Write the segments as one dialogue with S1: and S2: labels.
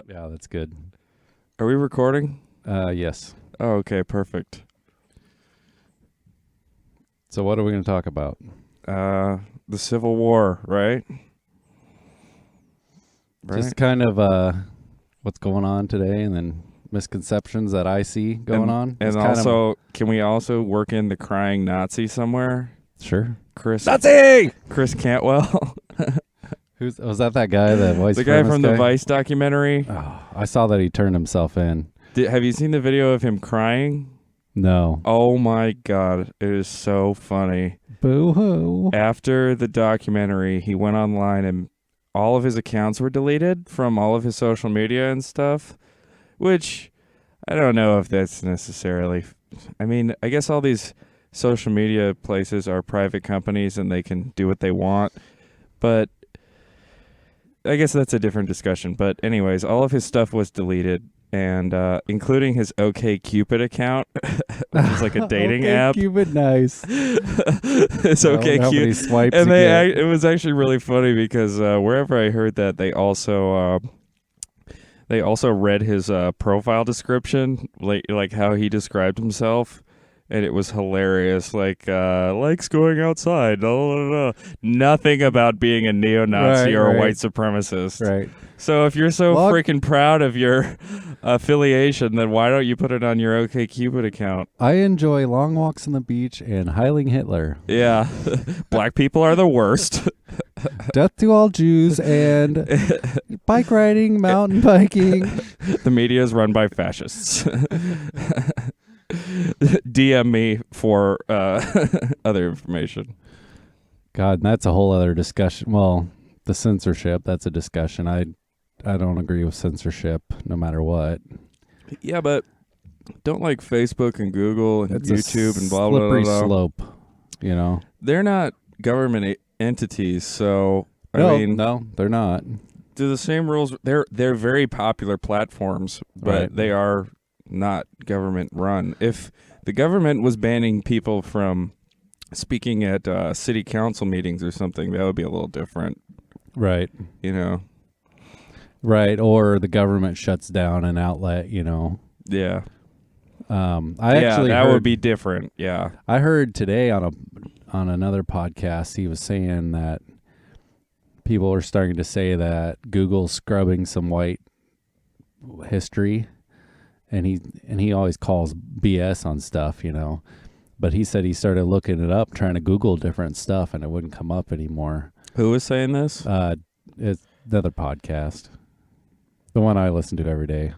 S1: Yeah, that's good.
S2: Are we recording?
S1: Yes.
S2: Oh, okay, perfect.
S1: So what are we going to talk about?
S2: The Civil War, right?
S1: Just kind of what's going on today, and then misconceptions that I see going on.
S2: And
S1: It's kind
S2: also, can we also work in the crying Nazi somewhere?
S1: Sure.
S2: Chris
S1: Nazi!
S2: Chris Cantwell,
S1: Was that guy, the voice?
S2: the guy from the Vice documentary.
S1: Oh, I saw that he turned himself in.
S2: Have you seen the video of him crying?
S1: No.
S2: Oh my God, it is so funny.
S1: Boo-hoo.
S2: After the documentary, he went online and all of his accounts were deleted from all of his social media and stuff, which I don't know if that's necessarily. I mean, I guess all these social media places are private companies and they can do what they want, but I guess that's a different discussion. But anyways, all of his stuff was deleted, and including his OkCupid account, which is like a dating app.
S1: OkCupid, nice.
S2: It's
S1: OkCupid,
S2: and it was actually really funny because wherever I heard that, they also read his profile description, like how he described himself. And it was hilarious, likes going outside, nothing about being a neo-Nazi or a white supremacist.
S1: Right.
S2: So if you're so freaking proud of your affiliation, then why don't you put it on your OkCupid account?
S1: I enjoy long walks on the beach and Heiling Hitler.
S2: Yeah. Black people are the worst.
S1: Death to all Jews and bike riding, mountain biking.
S2: The media is run by fascists. DM me for other information.
S1: God, that's a whole other discussion. Well, the censorship, that's a discussion. I don't agree with censorship no matter what.
S2: Yeah, but don't like Facebook and Google and
S1: It's
S2: YouTube and blah, blah, blah,
S1: slippery
S2: blah.
S1: slope, you know.
S2: They're not government entities, so
S1: No,
S2: I mean,
S1: they're not.
S2: do the same rules. They're very popular platforms, but
S1: Right.
S2: they are not government run. If the government was banning people from speaking at city council meetings or something, that would be a little different,
S1: Right.
S2: you know?
S1: Right, or the government shuts down an outlet, you know.
S2: Yeah.
S1: That
S2: would be different. Yeah.
S1: I heard today on another podcast, he was saying that people are starting to say that Google's scrubbing some white history, and he always calls BS on stuff, you know. But he said he started looking it up, trying to Google different stuff, and it wouldn't come up anymore.
S2: Who was saying this?
S1: It's the other podcast, the one I listen to every day.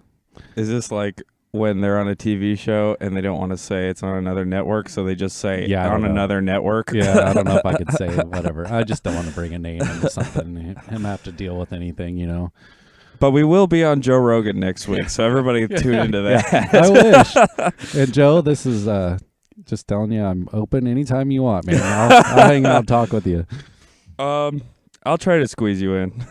S2: Is this like when they're on a TV show and they don't want to say it's on another network, so they just say on another network?
S1: Yeah, I don't know if I could say whatever. I just don't want to bring a name into something, him have to deal with anything, you know.
S2: But we will be on Joe Rogan next week, so everybody tune into that.
S1: Yeah, I wish. And Joe, this is just telling you, I'm open anytime you want, man. I'll hang out and talk with you.
S2: I'll try to squeeze you in.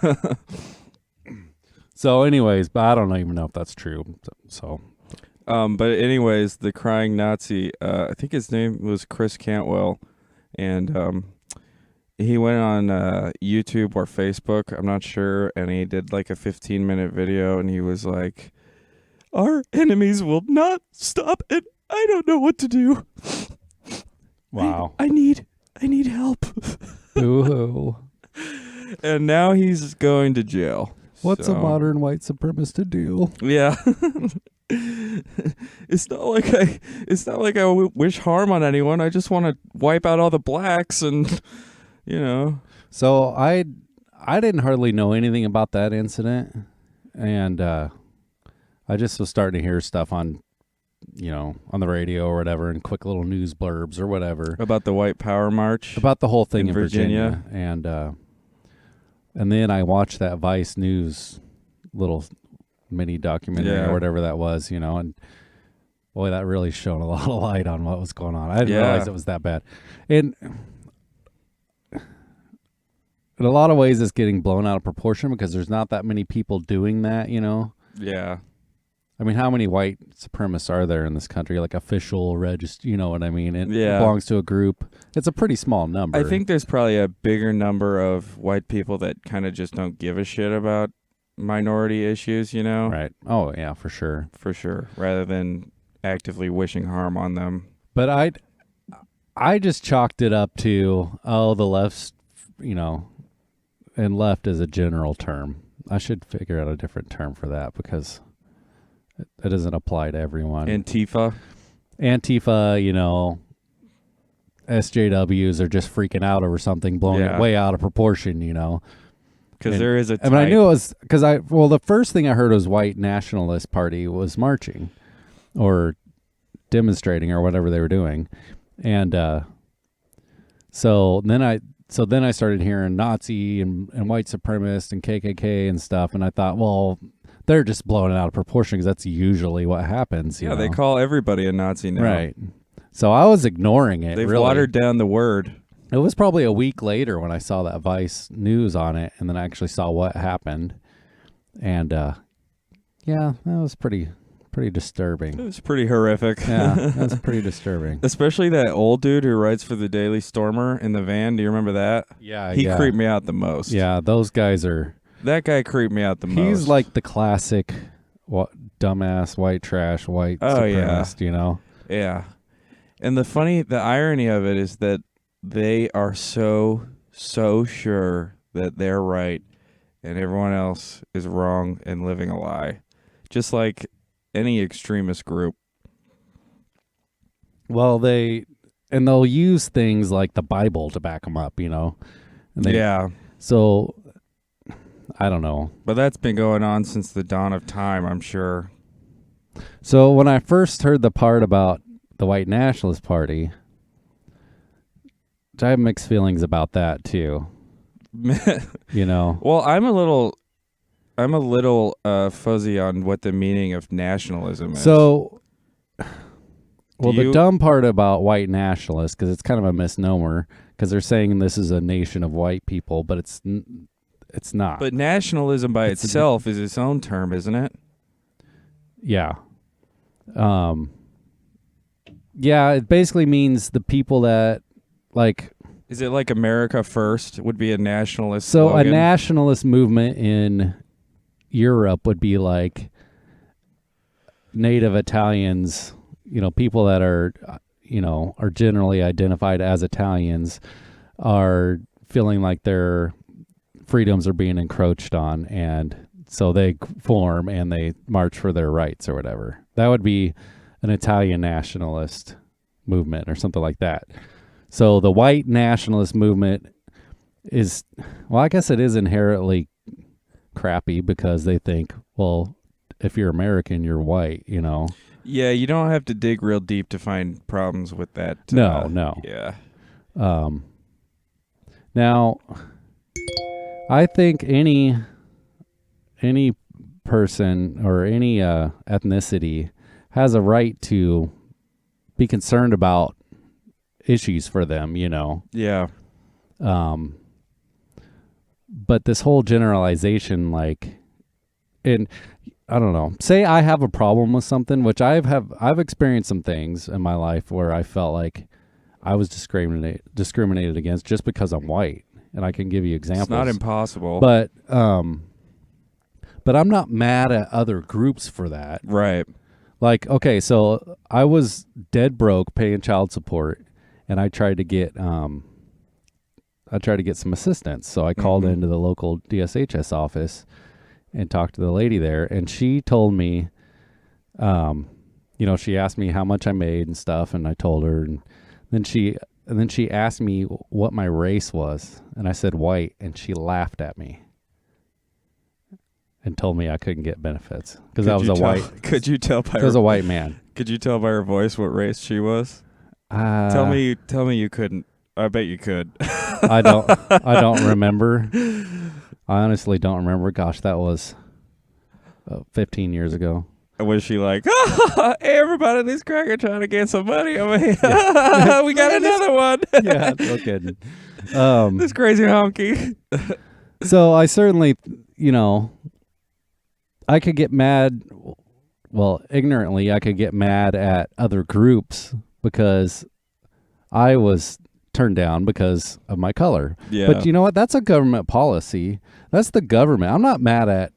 S1: So anyways, but I don't even know if that's true. So
S2: but anyways, the crying Nazi, I think his name was Chris Cantwell, and he went on YouTube or Facebook, I'm not sure, and he did like a 15-minute video, and he was like, our enemies will not stop, and I don't know what to do.
S1: wow.
S2: I need help.
S1: Boo-hoo.
S2: And now he's going to jail.
S1: What's a modern white supremacist to do?
S2: Yeah. It's not like I wish harm on anyone. I just want to wipe out all the blacks and, you know.
S1: So I didn't hardly know anything about that incident, and I just was starting to hear stuff on, you know, on the radio or whatever, and quick little news blurbs or whatever
S2: About the White Power March.
S1: about the whole thing
S2: in
S1: in Virginia. And then I watched that Vice News little mini documentary or whatever that was, you know, and boy, that really shone a lot of light on what was going on. I didn't realize it was that bad. And in a lot of ways, it's getting blown out of proportion because there's not that many people doing that, you know?
S2: Yeah.
S1: I mean, how many white supremacists are there in this country? Like official register, you know what I mean? It
S2: Yeah.
S1: belongs to a group. It's a pretty small number.
S2: I think there's probably a bigger number of white people that kind of just don't give a shit about minority issues, you know?
S1: Right. Oh, yeah, for sure.
S2: For sure. Rather than actively wishing harm on them.
S1: But I just chalked it up to, the left's, and left is a general term. I should figure out a different term for that because it doesn't apply to everyone.
S2: Antifa,
S1: SJWs are just freaking out over something, blowing it way out of proportion,
S2: Because there is a type.
S1: I mean, I knew it was because the first thing I heard was white nationalist party was marching or demonstrating or whatever they were doing. And so then I started hearing Nazi and white supremacist and KKK and stuff. And I thought, well, they're just blowing it out of proportion because that's usually what happens. You know?
S2: They call everybody a Nazi now.
S1: Right. So I was ignoring it.
S2: They've
S1: really.
S2: watered down the word.
S1: It was probably a week later when I saw that Vice news on it, and then I actually saw what happened. And that was pretty disturbing.
S2: It was pretty horrific.
S1: Yeah, that's pretty disturbing.
S2: Especially that old dude who writes for the Daily Stormer in the van. Do you remember that?
S1: Yeah,
S2: he creeped me out the most.
S1: Yeah, those guys are.
S2: That guy creeped me out the most.
S1: He's like the classic, dumbass white trash white supremacist.
S2: Yeah. And the irony of it is that they are so sure that they're right and everyone else is wrong and living a lie. Just like any extremist group.
S1: Well, they'll use things like the Bible to back them up, And So, I don't know.
S2: But that's been going on since the dawn of time, I'm sure.
S1: So when I first heard the part about the white nationalist party, I have mixed feelings about that too.
S2: Well, I'm a little fuzzy on what the meaning of nationalism is.
S1: So, the dumb part about white nationalists, because it's kind of a misnomer, because they're saying this is a nation of white people, but it's not.
S2: But nationalism by itself is its own term, isn't it?
S1: Yeah. Yeah, it basically means the people that, like...
S2: Is it like America First would be a nationalist
S1: slogan? A nationalist movement in Europe would be like native Italians, people that are, are generally identified as Italians are feeling like their freedoms are being encroached on, and so they form and they march for their rights or whatever. That would be an Italian nationalist movement or something like that. So the white nationalist movement is, I guess it is inherently crappy because they think, well, if you're American, you're white,
S2: Yeah, you don't have to dig real deep to find problems with that.
S1: No.
S2: Yeah.
S1: Now, I think any person or any ethnicity has a right to be concerned about issues for them,
S2: Yeah.
S1: But this whole generalization, and I don't know, say I have a problem with something, which I've experienced some things in my life where I felt like I was discriminated against just because I'm white, and I can give you examples.
S2: It's not impossible.
S1: But I'm not mad at other groups for that.
S2: Right.
S1: Like, okay, so I was dead broke paying child support, and I tried to get some assistance. So I called into the local DSHS office and talked to the lady there, and she told me, she asked me how much I made and stuff, and I told her, and then she asked me what my race was, and I said white, and she laughed at me and told me I couldn't get benefits because I was white.
S2: Could you tell by?
S1: I was a white man.
S2: Could you tell by her voice what race she was? Tell me you couldn't. I bet you could.
S1: I don't remember. I honestly don't remember. Gosh, that was 15 years ago.
S2: Was she like, hey, everybody, these crackers trying to get some money over here. Yeah. We got another one.
S1: Yeah, no kidding.
S2: This crazy honky.
S1: So I certainly, I could get mad. Well, ignorantly, I could get mad at other groups because I was turned down because of my color.
S2: Yeah.
S1: But you know what? That's a government policy. That's the government. I'm not mad at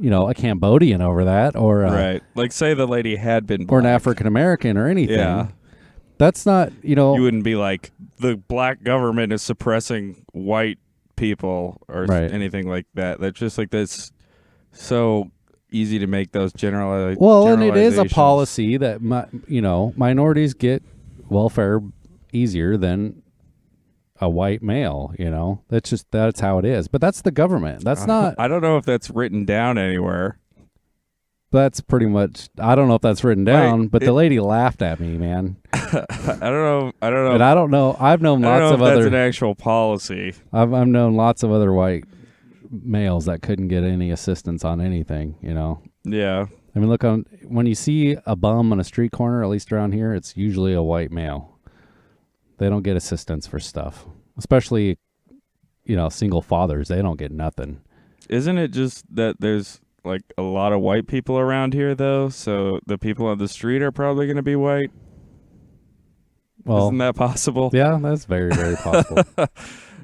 S1: a Cambodian over that, or
S2: right. Like, say the lady had been
S1: or an
S2: black.
S1: African American or anything.
S2: Yeah.
S1: That's not,
S2: You wouldn't be like, the black government is suppressing white people or
S1: Right.
S2: anything like that. That's just like that's so easy to make those generalizations.
S1: well, and it is a policy that minorities get welfare easier than a white male. That's how it is. But that's the government. That's not.
S2: I don't know if that's written down anywhere.
S1: That's pretty much. I don't know if that's written down, but the lady laughed at me, man.
S2: I don't know.
S1: And I don't know. I've known
S2: I don't
S1: lots
S2: know
S1: of
S2: if
S1: other.
S2: that's an actual policy.
S1: I've known lots of other white males that couldn't get any assistance on anything.
S2: Yeah.
S1: I mean, look, when you see a bum on a street corner, at least around here, it's usually a white male. They don't get assistance for stuff, especially, single fathers. They don't get nothing.
S2: Isn't it just that there's like a lot of white people around here, though? So the people on the street are probably going to be white?
S1: Well,
S2: isn't that possible?
S1: Yeah, that's very, very possible.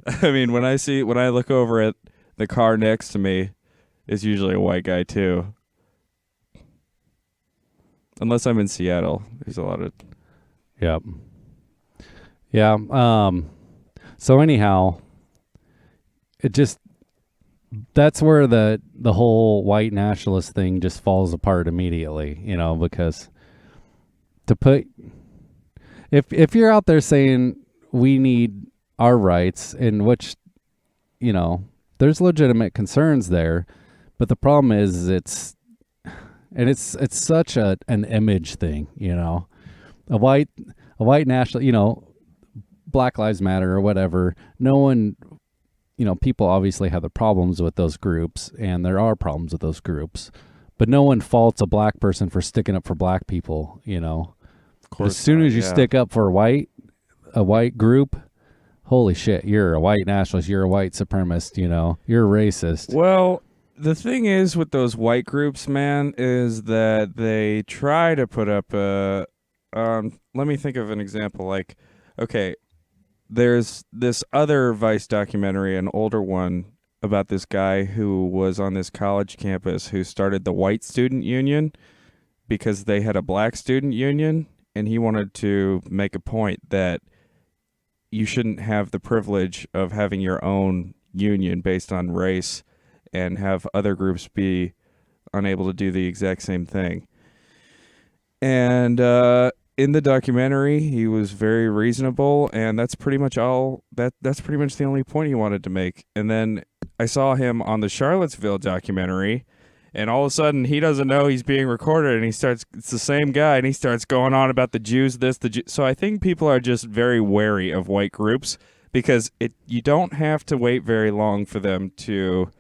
S2: I mean, when I look over at the car next to me, it's usually a white guy too. Unless I'm in Seattle, there's a lot of.
S1: Yep. Yeah. So anyhow, that's where the whole white nationalist thing just falls apart immediately. Because if you're out there saying we need our rights, in which, there's legitimate concerns there, but the problem is it's such an image thing, a white national, Black Lives Matter or whatever. No one, people obviously have the problems with those groups, and there are problems with those groups, but no one faults a black person for sticking up for black people,
S2: Of course,
S1: as soon as you stick up for a white group, holy shit, you're a white nationalist, you're a white supremacist, you're a racist.
S2: Well, the thing is with those white groups, man, is that they try to put up let me think of an example. Like, okay, there's this other Vice documentary, an older one, about this guy who was on this college campus who started the white student union because they had a black student union, and he wanted to make a point that you shouldn't have the privilege of having your own union based on race and have other groups be unable to do the exact same thing. And in the documentary, he was very reasonable, and that's pretty much all. That's pretty much the only point he wanted to make. And then I saw him on the Charlottesville documentary, and all of a sudden he doesn't know he's being recorded, and it's the same guy, and he starts going on about the Jews, so I think people are just very wary of white groups because you don't have to wait very long for them to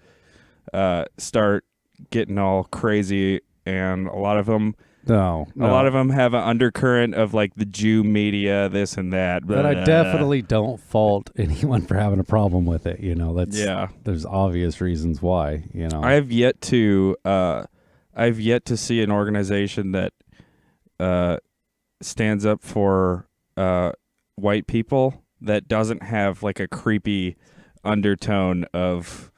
S2: start getting all crazy, and a lot of them have an undercurrent of like the Jew media, this and that.
S1: But I definitely don't fault anyone for having a problem with it. There's obvious reasons why.
S2: I've yet to see an organization that stands up for white people that doesn't have like a creepy undertone of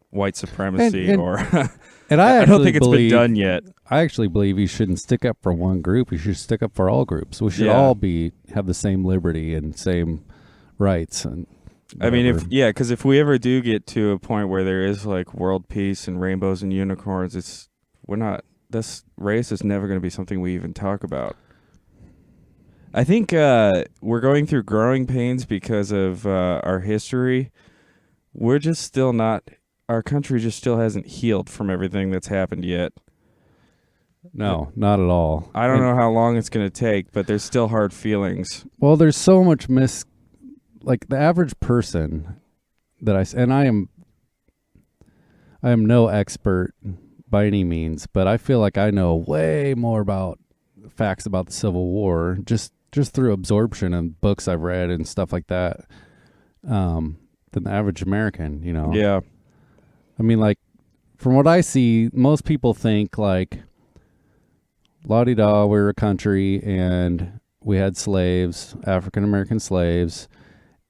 S2: white supremacy or.
S1: And
S2: I don't think it's been done yet.
S1: I actually believe you shouldn't stick up for one group. You should stick up for all groups. We should all have the same liberty and same rights. And
S2: I mean, because if we ever do get to a point where there is like world peace and rainbows and unicorns, this race is never going to be something we even talk about. I think we're going through growing pains because of our history. We're just still not. Our country just still hasn't healed from everything that's happened yet.
S1: No, not at all.
S2: I don't know how long it's going to take, but there's still hard feelings.
S1: Well, there's so much like the average person that I am no expert by any means, but I feel like I know way more about facts about the Civil War just through absorption and books I've read and stuff like that than the average American,
S2: Yeah.
S1: I mean, like, from what I see, most people think, like, la-di-da, we're a country, and we had slaves, African-American slaves,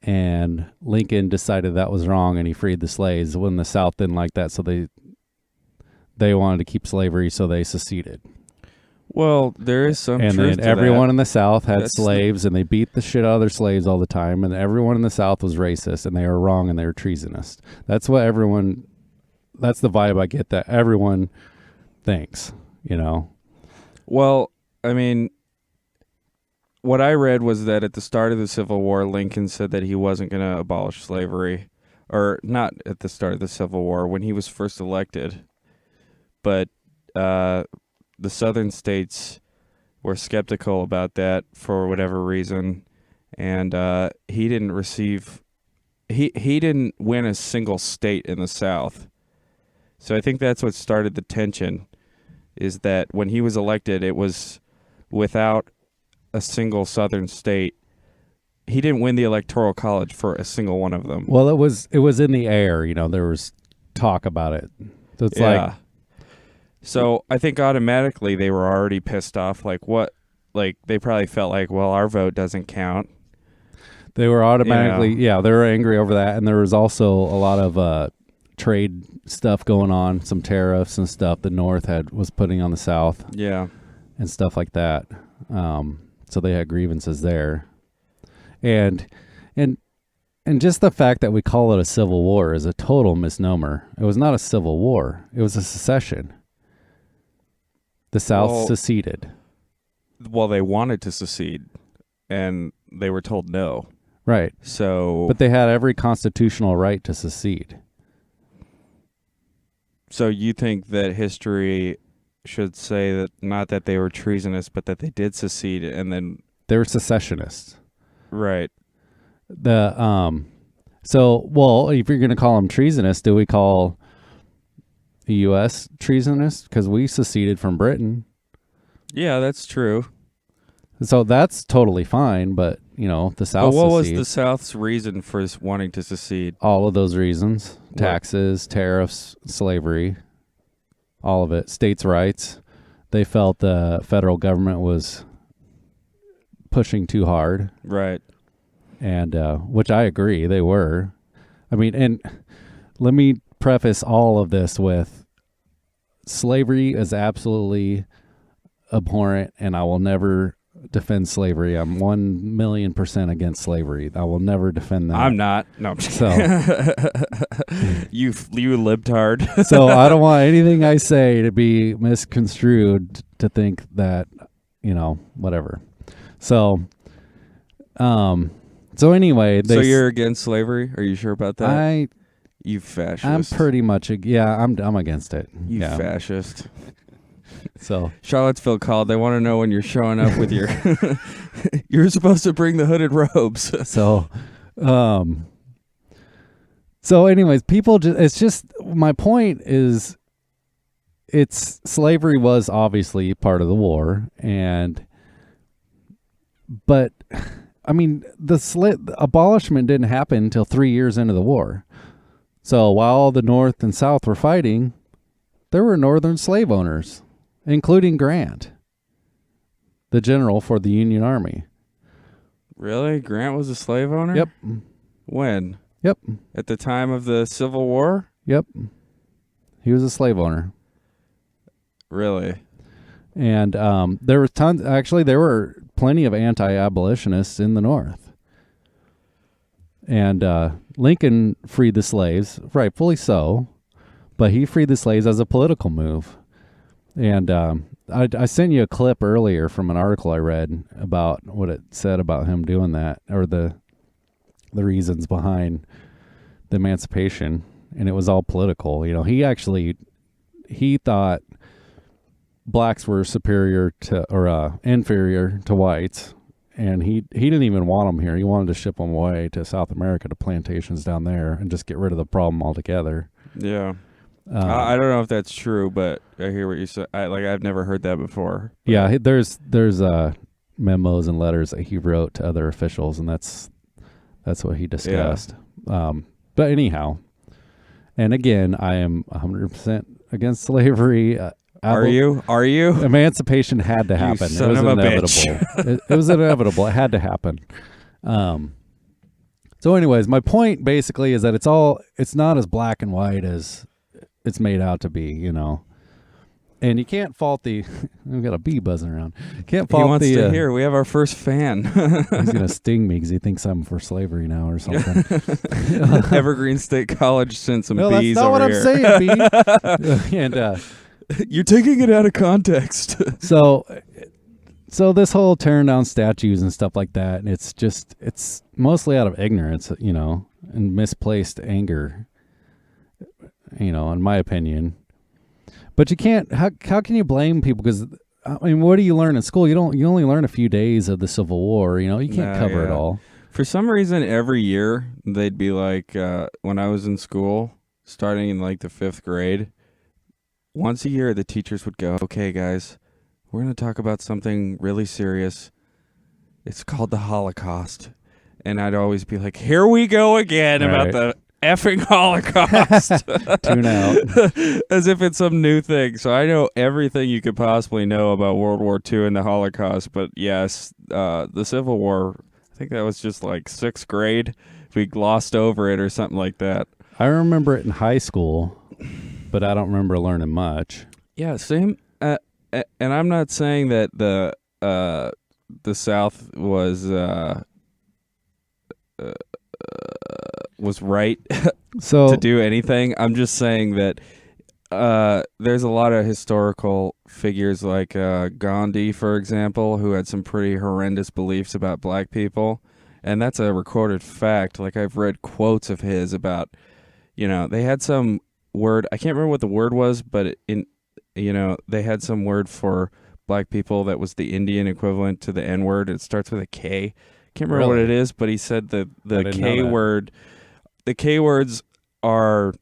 S1: and Lincoln decided that was wrong, and he freed the slaves when the South didn't like that, so they they wanted to keep slavery, so they seceded.
S2: Well, there is some
S1: And
S2: truth
S1: then
S2: to
S1: everyone
S2: that.
S1: in the South had
S2: That's
S1: slaves, and they beat the shit out of their slaves all the time, and everyone in the South was racist, and they were wrong, and they were treasonous. That's the vibe I get, that everyone thinks, you know?
S2: Well, I mean, what I read was that at the start of the Civil War, Lincoln said that he wasn't going to abolish slavery. Or not at the start of the Civil War, when he was first elected. But the southern states were skeptical about that for whatever reason, and he didn't win a single state in the South. So I think that's what started the tension, is that when he was elected, it was without a single southern state. He didn't win the Electoral College for a single one of them.
S1: Well, it was in the air, you know, there was talk about it. So it's like,
S2: so I think automatically they were already pissed off. Like, what? Like, they probably felt like, well, our vote doesn't count.
S1: they were automatically, they were angry over that. And there was also a lot of trade stuff going on, some tariffs and stuff the North was putting on the South.
S2: Yeah.
S1: And stuff like that. So they had grievances there. And just the fact that we call it a civil war is a total misnomer. It was not a civil war. It was a secession. The South seceded.
S2: Well, they wanted to secede, and they were told no.
S1: Right.
S2: So,
S1: but they had every constitutional right to secede.
S2: So you think that history should say that not that they were treasonous, but that they did secede, and then
S1: they were secessionists.
S2: Right.
S1: So, well, if you're going to call them treasonous, do we call the U.S. treasonous? Because we seceded from Britain.
S2: Yeah, that's true.
S1: So that's totally fine, but, you know, the South
S2: But what was
S1: seceded.
S2: the South's reason for wanting to secede?
S1: All of those reasons.
S2: What?
S1: Taxes, tariffs, slavery, all of it. States' rights. They felt the federal government was pushing too hard.
S2: Right.
S1: And which I agree, they were. I mean, and let me preface all of this with slavery is absolutely abhorrent, and I will never defend slavery. I'm 1,000,000% against slavery. I will never defend that.
S2: I'm not. No. I'm just
S1: So
S2: you libtard.
S1: so I don't want anything I say to be misconstrued to think that, you know, whatever. So anyway,
S2: So you're against slavery? Are you sure about that? You fascist.
S1: I'm pretty much I'm against it.
S2: You
S1: yeah.
S2: fascist.
S1: So
S2: Charlottesville called. They want to know when you're showing up with your you're supposed to bring the hooded robes.
S1: So anyways, people it's just, my point is, slavery was obviously part of the war, but I mean, the abolishment didn't happen until 3 years into the war. So while the North and South were fighting, there were Northern slave owners, including Grant, the general for the Union Army.
S2: Really? Grant was a slave owner?
S1: Yep.
S2: When?
S1: Yep.
S2: At the time of the Civil War?
S1: Yep. He was a slave owner.
S2: Really?
S1: And there was there were plenty of anti-abolitionists in the North. And Lincoln freed the slaves, rightfully so, but he freed the slaves as a political move. And I sent you a clip earlier from an article I read about what it said about him doing that, or the reasons behind the emancipation, and it was all political. You know, he thought blacks were superior to, or inferior to whites, and he didn't even want them here. He wanted to ship them away to South America, to plantations down there, and just get rid of the problem altogether.
S2: Yeah. I don't know if that's true, but I hear what you said. I've never heard that before.
S1: Yeah, there's memos and letters that he wrote to other officials, and that's what he discussed. Yeah. But anyhow, and again, I am 100% against slavery.
S2: Are you?
S1: Emancipation had to happen.
S2: You son
S1: it was
S2: of a
S1: inevitable.
S2: bitch.
S1: It was inevitable. It had to happen. So anyways, my point basically is that it's not as black and white as it's made out to be, you know. And you can't fault the. We've got a bee buzzing around. Can't
S2: He
S1: fault
S2: wants
S1: the.
S2: to hear. We have our first fan.
S1: He's gonna sting me because he thinks I'm for slavery now or something.
S2: Evergreen State College sent some
S1: No,
S2: bees
S1: that's not
S2: over
S1: what
S2: here.
S1: I'm saying, B. And
S2: You're taking it out of context.
S1: so this whole tearing down statues and stuff like that, and it's mostly out of ignorance, and misplaced anger, in my opinion. But you can't. How can you blame people? Because I mean, what do you learn in school? You only learn a few days of the Civil War. You can't cover it all.
S2: For some reason, every year they'd be like, when I was in school, starting in like the 5th grade, once a year the teachers would go, "Okay, guys, we're going to talk about something really serious. It's called the Holocaust." And I'd always be like, "Here we go again about the effing Holocaust."
S1: Tune out.
S2: As if it's some new thing. So I know everything you could possibly know about World War II and the Holocaust. But yes, the Civil War, I think that was just like 6th grade. We glossed over it or something like that.
S1: I remember it in high school, but I don't remember learning much.
S2: Yeah, same. And I'm not saying that the South was right to do anything. I'm just saying that there's a lot of historical figures like Gandhi, for example, who had some pretty horrendous beliefs about black people, and that's a recorded fact. Like, I've read quotes of his about, they had some word, I can't remember what the word was, but they had some word for black people that was the Indian equivalent to the N-word. It starts with a K. Can't remember what it is, but he said the K word. The K words are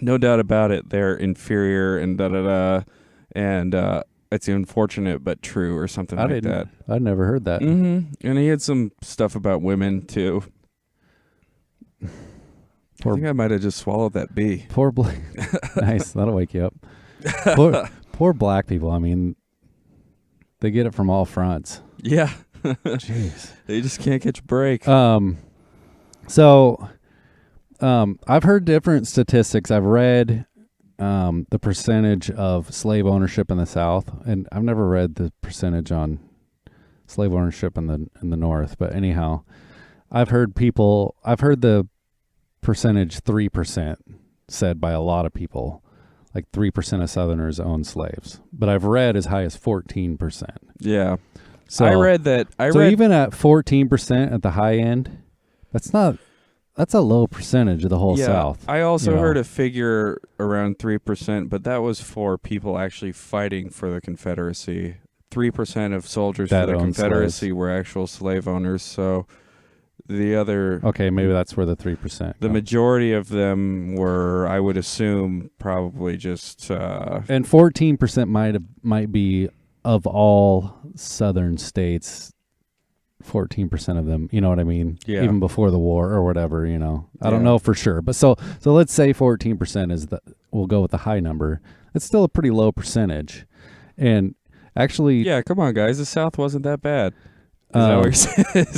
S2: no doubt about it. They're inferior and and it's unfortunate but true or something like that.
S1: I'd never heard that.
S2: Mm-hmm. And he had some stuff about women too. I think I might have just swallowed that bee.
S1: Poor black. Nice, that'll wake you up. Poor black people. I mean, they get it from all fronts.
S2: Yeah.
S1: Jeez.
S2: They just can't catch a break.
S1: So, I've heard different statistics. I've read the percentage of slave ownership in the South, and I've never read the percentage on slave ownership in the North. But anyhow, I've heard the percentage 3% said by a lot of people. Like 3% of Southerners own slaves, but I've read as high as 14%.
S2: Yeah.
S1: So
S2: I read that.
S1: Even at 14% at the high end, that's a low percentage of the whole South.
S2: I also heard a figure around 3%, but that was for people actually fighting for the Confederacy. 3% of soldiers for the Confederacy were actual slave owners. So the other...
S1: Okay, maybe that's where the 3%.
S2: The majority of them were, I would assume, probably just...
S1: and 14% might be of all Southern states... 14% of them, you know what I mean?
S2: Yeah.
S1: Even before the war or whatever, I don't know for sure. But so let's say 14% we'll go with the high number. It's still a pretty low percentage. And actually...
S2: Yeah, come on, guys. The South wasn't that bad. Is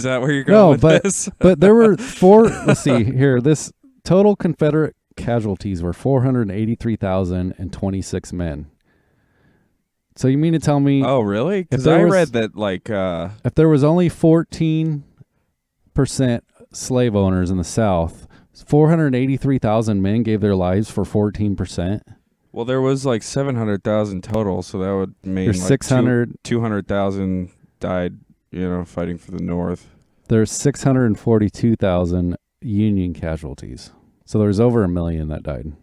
S2: that where you're going with this?
S1: But there were let's see here. This total Confederate casualties were 483,026 men. So you mean to tell me...
S2: Oh, really? Because I read that,
S1: if there was only 14% slave owners in the South, 483,000 men gave their lives for 14%?
S2: Well, there was 700,000 total, so that would mean 200,000 died, fighting for the North.
S1: There's 642,000 Union casualties. So there's over 1 million that died.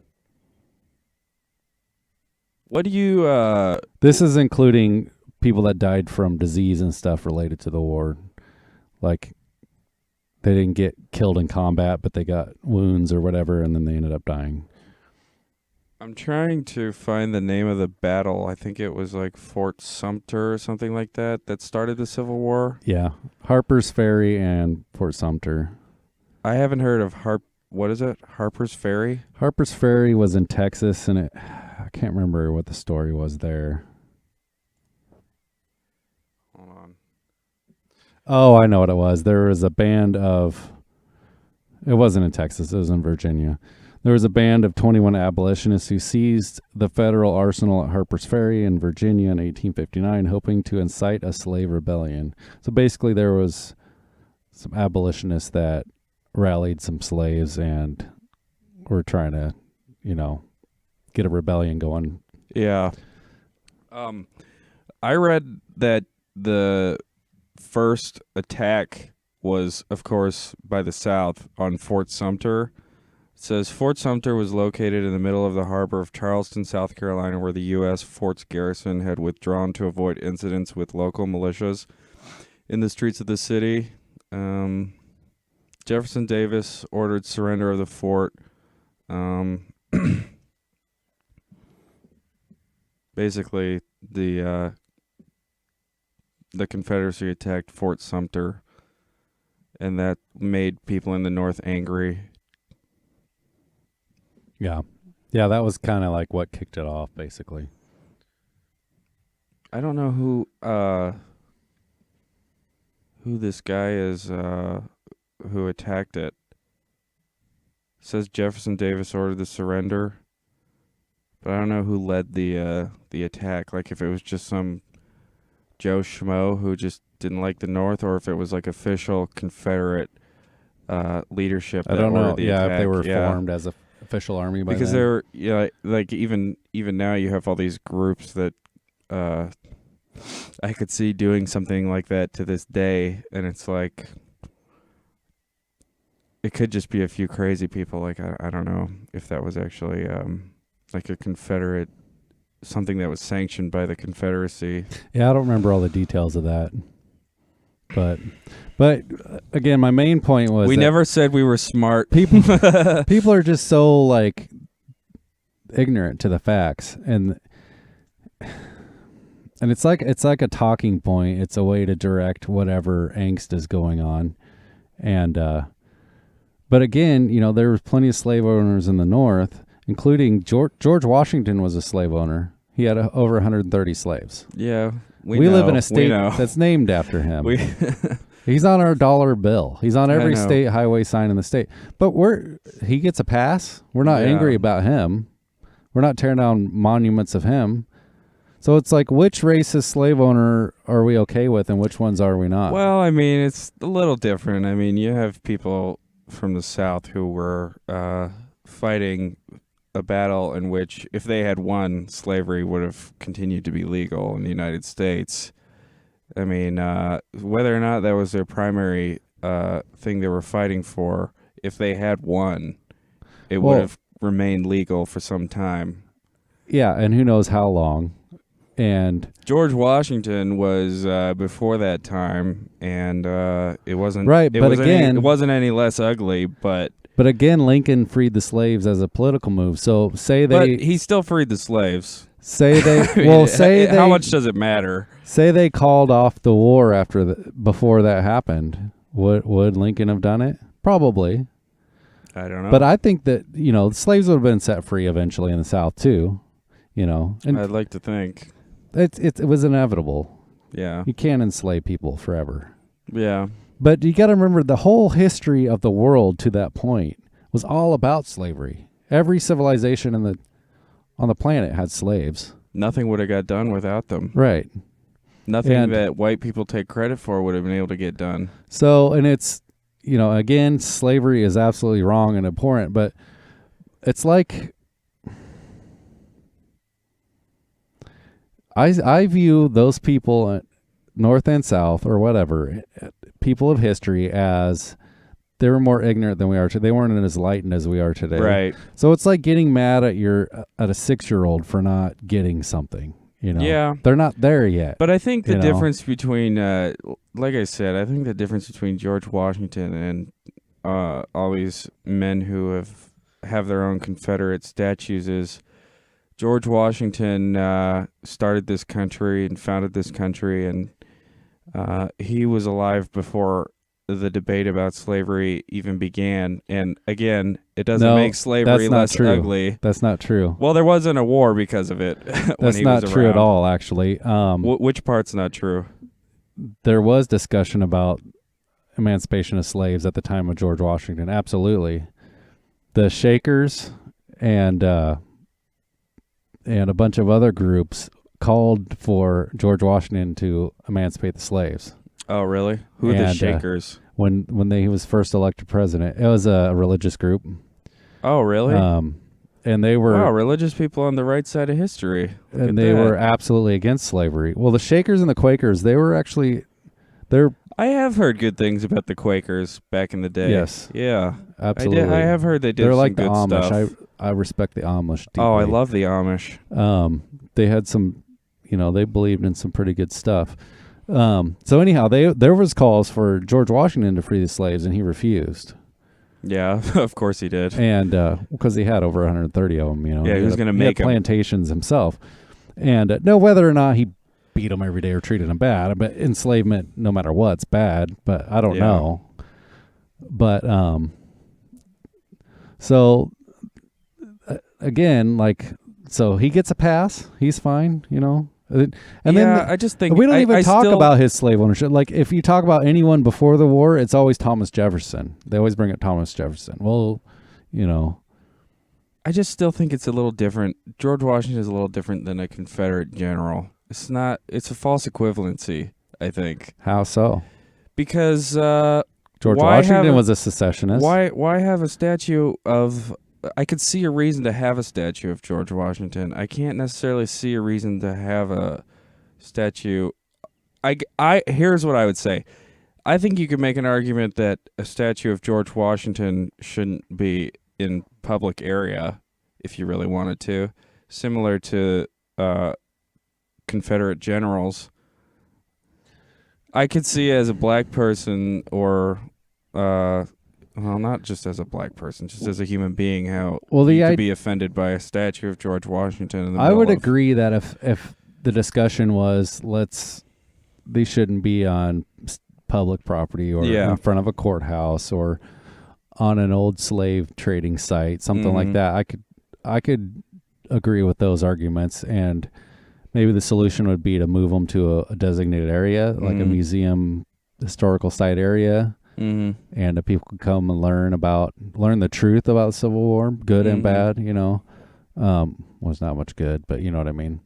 S2: What do you...
S1: This is including people that died from disease and stuff related to the war. Like, they didn't get killed in combat, but they got wounds or whatever, and then they ended up dying.
S2: I'm trying to find the name of the battle. I think it was Fort Sumter or something like that started the Civil War.
S1: Yeah. Harper's Ferry and Fort Sumter.
S2: I haven't heard of what is it? Harper's Ferry?
S1: Harper's Ferry was in Texas, and I can't remember what the story was there.
S2: Hold on.
S1: Oh, I know what it was. There was a band of... It wasn't in Texas. It was in Virginia. There was a band of 21 abolitionists who seized the federal arsenal at Harper's Ferry in Virginia in 1859, hoping to incite a slave rebellion. So basically there was some abolitionists that rallied some slaves and were trying to, get a rebellion going.
S2: Yeah. I read that the first attack was, of course, by the South on Fort Sumter. It says Fort Sumter was located in the middle of the harbor of Charleston, South Carolina, where the U.S. fort's garrison had withdrawn to avoid incidents with local militias in the streets of the city. Jefferson Davis ordered surrender of the fort. Basically, the Confederacy attacked Fort Sumter, and that made people in the North angry.
S1: Yeah. Yeah, that was kind of like what kicked it off, basically.
S2: I don't know who this guy is who attacked it. It says Jefferson Davis ordered the surrender, but I don't know who led the attack. Like if it was just some Joe Schmo who just didn't like the North, or if it was like official Confederate leadership.
S1: I don't know.
S2: The
S1: yeah,
S2: attack.
S1: if they were formed as a official army by
S2: because
S1: then.
S2: they're like even now you have all these groups that I could see doing something like that to this day, and it's like it could just be a few crazy people. Like I don't know if that was actually like a Confederate, something that was sanctioned by the Confederacy.
S1: Yeah, I don't remember all the details of that. But again, my main point was
S2: we never said we were smart.
S1: People are just so like ignorant to the facts, and it's like a talking point. It's a way to direct whatever angst is going on, and but again, there was plenty of slave owners in the North, including George Washington was a slave owner. He had over 130 slaves.
S2: Yeah.
S1: We live in a state that's named after him. He's on our dollar bill. He's on every state highway sign in the state. But he gets a pass. We're not angry about him. We're not tearing down monuments of him. So it's like, which racist slave owner are we okay with and which ones are we not?
S2: Well, I mean, it's a little different. I mean, you have people from the South who were fighting a battle in which, if they had won, slavery would have continued to be legal in the United States. I mean, whether or not that was their primary thing they were fighting for, if they had won, it would have remained legal for some time.
S1: Yeah, and who knows how long. And
S2: George Washington was before that time, and it wasn't
S1: right. But again,
S2: it wasn't any less ugly. But
S1: again, Lincoln freed the slaves as a political move. So but
S2: he still freed the slaves.
S1: Say they
S2: how much does it matter?
S1: Say they called off the war before that happened. Would Lincoln have done it? Probably.
S2: I don't know.
S1: But I think that slaves would have been set free eventually in the South too. And
S2: I'd like to think
S1: it was inevitable.
S2: Yeah,
S1: you can't enslave people forever.
S2: Yeah.
S1: But you got to remember, the whole history of the world to that point was all about slavery. Every civilization on the planet had slaves.
S2: Nothing would have got done without them.
S1: Right.
S2: Nothing that white people take credit for would have been able to get done.
S1: So, and it's, again, slavery is absolutely wrong and abhorrent, but it's like, I view those people, North and South or whatever, people of history, as they were more ignorant than we are today. They weren't as enlightened as we are today.
S2: Right.
S1: So it's like getting mad at a 6-year-old for not getting something.
S2: Yeah.
S1: They're not there yet.
S2: But I think the difference between, like I said, I think the difference between George Washington and all these men who have their own Confederate statues is George Washington started this country and founded this country, and he was alive before the debate about slavery even began. And again, it doesn't make slavery less ugly.
S1: That's not true.
S2: Well, there wasn't a war because of it.
S1: That's not true at all, actually.
S2: Which part's not true?
S1: There was discussion about emancipation of slaves at the time of George Washington. Absolutely. the Shakers and a bunch of other groups called for George Washington to emancipate the slaves.
S2: Oh, really? Who are the Shakers?
S1: When he was first elected president, it was a religious group.
S2: Oh, really?
S1: And they were
S2: religious people on the right side of history.
S1: And they were absolutely against slavery. Well, the Shakers and the Quakers, they're
S2: I have heard good things about the Quakers back in the day.
S1: Yes.
S2: Yeah.
S1: Absolutely.
S2: I have heard they did
S1: They're
S2: some
S1: like the
S2: good
S1: Amish.
S2: stuff.
S1: I respect the Amish deeply.
S2: Oh, I love the Amish.
S1: They had some, they believed in some pretty good stuff. So anyhow, there was calls for George Washington to free the slaves, and he refused.
S2: Yeah, of course he did.
S1: And because he had over 130 of them,
S2: Yeah, he was going to make
S1: plantations himself. And whether or not he beat them every day or treated them bad, but enslavement, no matter what's bad. But I don't know. But so again, so he gets a pass. He's fine, And then
S2: I just think
S1: we don't even talk about his slave ownership. Like, if you talk about anyone before the war, it's always Thomas Jefferson. They always bring up Thomas Jefferson. Well,
S2: I just still think it's a little different. George Washington is a little different than a Confederate general. It's not. It's a false equivalency, I think.
S1: How so?
S2: Because
S1: George Washington was a secessionist.
S2: Why have a statue of? I could see a reason to have a statue of George Washington. I can't necessarily see a reason to have a statue. Here's what I would say. I think you could make an argument that a statue of George Washington shouldn't be in public area if you really wanted to, similar to Confederate generals. I could see as a black person or well, not just as a black person, just as a human being, how you could be offended by a statue of George Washington.
S1: I would agree that if the discussion was these shouldn't be on public property or in front of a courthouse or on an old slave trading site, something like that, I could agree with those arguments, and maybe the solution would be to move them to a designated area, like a museum, historical site area. Mm-hmm. And people could come and learn the truth about the Civil War, good and bad. Was not much good, but you know what I mean.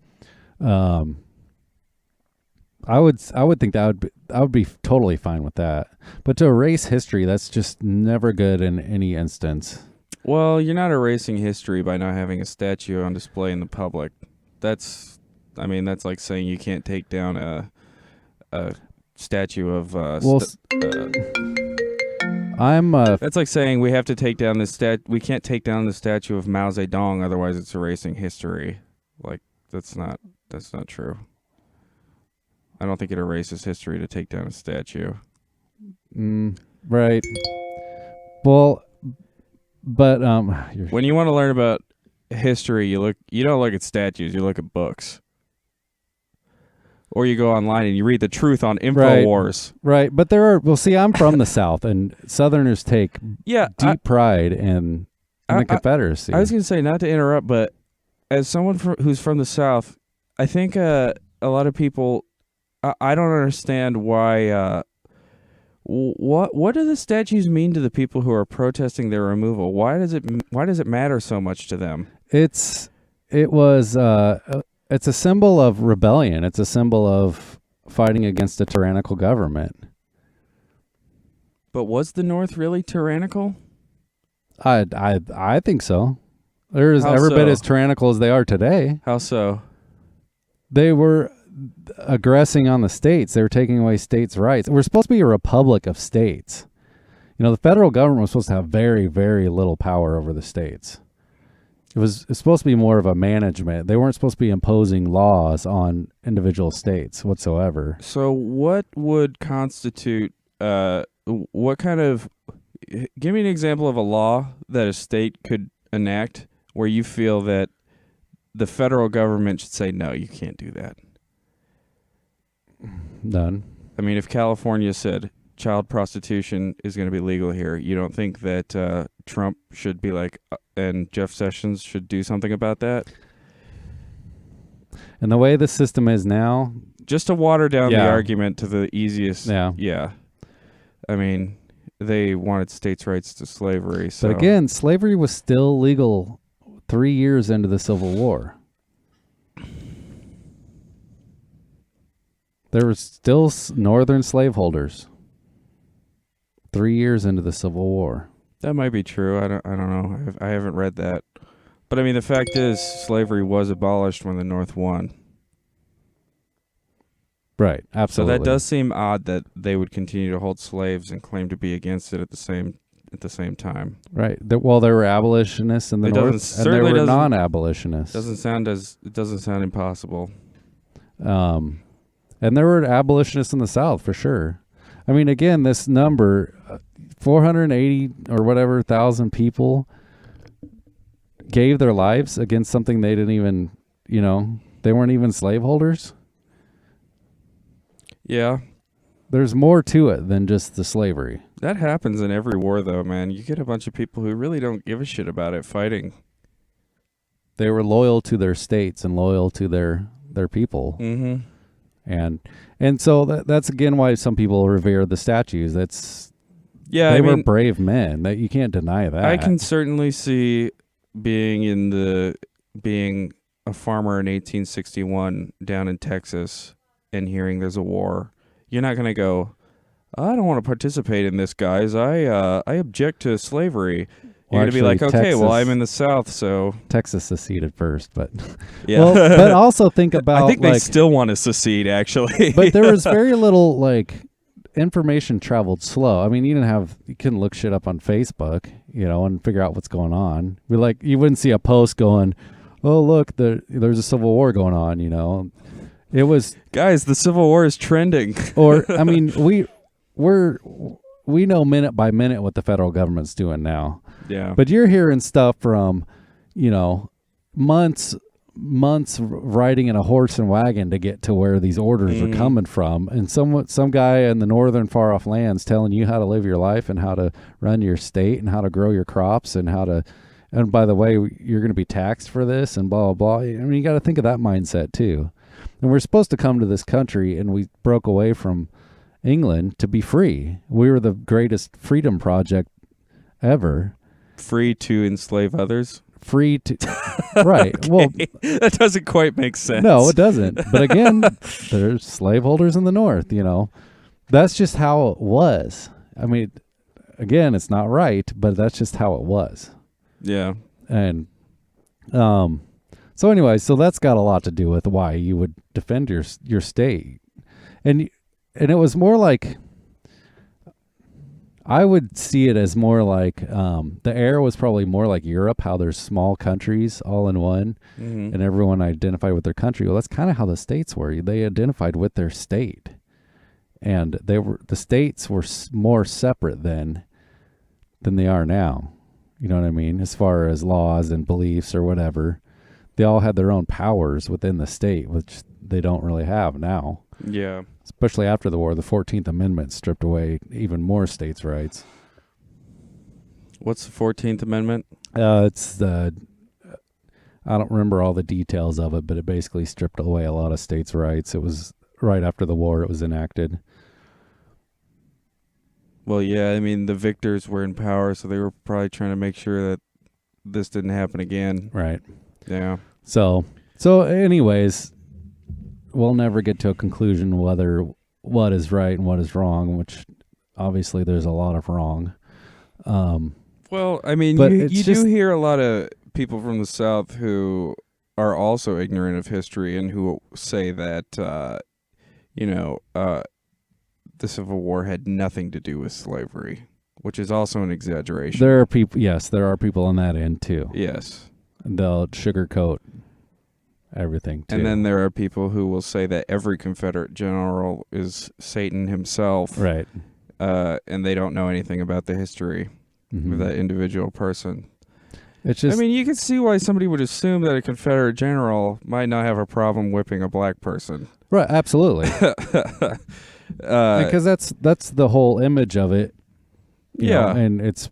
S1: I would think I would be totally fine with that. But to erase history, that's just never good in any instance.
S2: Well, you're not erasing history by not having a statue on display in the public. That's like saying you can't take down a statue of. That's like saying we have to take down we can't take down the statue of Mao Zedong, otherwise it's erasing history. Like, that's not true. I don't think it erases history to take down a statue.
S1: Right. Well, but
S2: when you want to learn about history, you don't look at statues, you look at books. Or you go online and you read the truth on InfoWars.
S1: Right. But I'm from the South, and Southerners take deep pride in the Confederacy.
S2: I was going to say, not to interrupt, but as someone who's from the South, I think a lot of people, I don't understand why, what do the statues mean to the people who are protesting their removal? Why does it matter so much to them?
S1: It's a symbol of rebellion. It's a symbol of fighting against a tyrannical government.
S2: But was the North really tyrannical?
S1: I think so. They're every bit as tyrannical as they are today.
S2: How so?
S1: They were aggressing on the states. They were taking away states' rights. We're supposed to be a republic of states. The federal government was supposed to have very, very little power over the states. It's supposed to be more of a management. They weren't supposed to be imposing laws on individual states whatsoever.
S2: So what would constitute, give me an example of a law that a state could enact where you feel that the federal government should say, no, you can't do that.
S1: None.
S2: I mean, if California said child prostitution is going to be legal here, you don't think that Trump should be like, and Jeff Sessions should do something about that?
S1: And the way the system is now,
S2: just to water down the argument to the easiest.
S1: Yeah.
S2: I mean, they wanted states' rights to slavery. So.
S1: But again, slavery was still legal 3 years into the Civil War. There were still northern slaveholders 3 years into the Civil War.
S2: That might be true. I don't know. I haven't read that. But I mean, the fact is, slavery was abolished when the North won.
S1: Right, absolutely.
S2: So that does seem odd that they would continue to hold slaves and claim to be against it at the same time.
S1: Right. Well, there were abolitionists in the North, and there were non-abolitionists.
S2: It doesn't sound impossible.
S1: And there were abolitionists in the South for sure. I mean, again, this number, 480 or whatever thousand people gave their lives against something they didn't even, they weren't even slaveholders.
S2: Yeah.
S1: There's more to it than just the slavery.
S2: That happens in every war, though, man. You get a bunch of people who really don't give a shit about it fighting.
S1: They were loyal to their states and loyal to their people.
S2: Mm-hmm.
S1: And so that's again why some people revere the statues. They were brave men. That you can't deny that.
S2: I can certainly see being a farmer in 1861 down in Texas and hearing there's a war. You're not going to go, I don't want to participate in this, guys. I object to slavery. You're going to be like, okay, well, I'm in the South, so...
S1: Texas seceded first, but...
S2: Yeah.
S1: Well, but also think about...
S2: I think they still want to secede, actually.
S1: But there was very little, information traveled slow. I mean, you couldn't look shit up on Facebook, and figure out what's going on. You wouldn't see a post going, oh, look, there's a civil war going on, It was...
S2: Guys, the Civil War is trending.
S1: Or, I mean, we know minute by minute what the federal government's doing now.
S2: Yeah.
S1: But you're hearing stuff from, months riding in a horse and wagon to get to where these orders are coming from. And some guy in the northern far off lands telling you how to live your life and how to run your state and how to grow your crops and and by the way, you're going to be taxed for this and blah, blah, blah. I mean, you got to think of that mindset too. And we're supposed to come to this country and we broke away from England to be free. We were the greatest freedom project ever.
S2: Free to enslave others?
S1: Free to... Right.
S2: Okay.
S1: Well,
S2: that doesn't quite make sense.
S1: No, it doesn't. But again, there's slaveholders in the North, That's just how it was. I mean, again, it's not right, but that's just how it was.
S2: Yeah.
S1: And so anyway, so that's got a lot to do with why you would defend your state. And it was more like... I would see it as more like the era was probably more like Europe, how there's small countries all in one, and everyone identified with their country. Well, that's kind of how the states were. They identified with their state, and the states were more separate then than they are now. You know what I mean? As far as laws and beliefs or whatever, they all had their own powers within the state, which they don't really have now.
S2: Yeah.
S1: Especially after the war, the 14th Amendment stripped away even more states' rights.
S2: What's the 14th Amendment?
S1: It's I don't remember all the details of it, but it basically stripped away a lot of states' rights. It was right after the war it was enacted.
S2: Well, yeah, I mean, the victors were in power, so they were probably trying to make sure that this didn't happen again.
S1: Right.
S2: Yeah.
S1: So anyways... We'll never get to a conclusion whether what is right and what is wrong, which obviously there's a lot of wrong.
S2: Well, I mean, you do hear a lot of people from the South who are also ignorant of history and who say that, the Civil War had nothing to do with slavery, which is also an exaggeration.
S1: There are people on that end too.
S2: Yes.
S1: And they'll sugarcoat everything too.
S2: And then there are people who will say that every Confederate general is Satan himself.
S1: Right.
S2: And they don't know anything about the history of that individual person.
S1: It's just...
S2: I mean, you can see why somebody would assume that a Confederate general might not have a problem whipping a black person.
S1: Right, absolutely. Because that's the whole image of it. You know, and it's...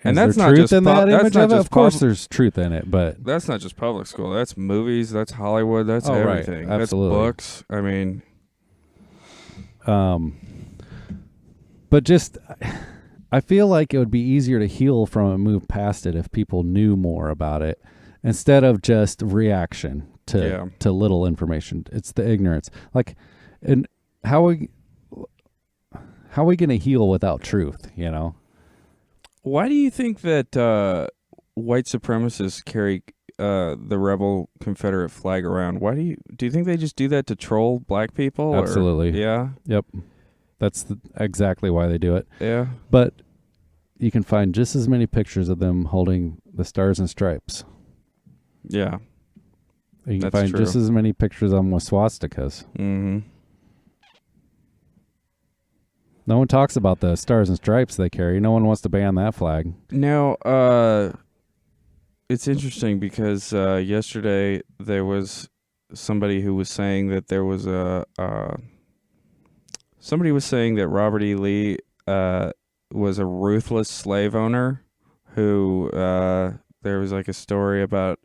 S2: And that's not just
S1: Of course, there's truth in it, but
S2: that's not just public school. That's movies. That's Hollywood. That's everything.
S1: Right. Absolutely.
S2: That's books. I mean,
S1: but just I feel like it would be easier to heal from and move past it if people knew more about it instead of just reaction to little information. It's the ignorance. Like, and how are we going to heal without truth, you know?
S2: Why do you think that white supremacists carry the rebel Confederate flag around? Why do you think they just do that to troll black people?
S1: Absolutely.
S2: Yeah.
S1: Yep. That's exactly why they do it.
S2: Yeah.
S1: But you can find just as many pictures of them holding the Stars and Stripes.
S2: Yeah.
S1: You can
S2: That's
S1: find
S2: true.
S1: just as many pictures of them with swastikas.
S2: Mm-hmm.
S1: No one talks about the Stars and Stripes they carry. No one wants to ban that flag.
S2: Now, it's interesting because yesterday there was somebody who was saying that there was somebody was saying that Robert E. Lee was a ruthless slave owner who there was like a story about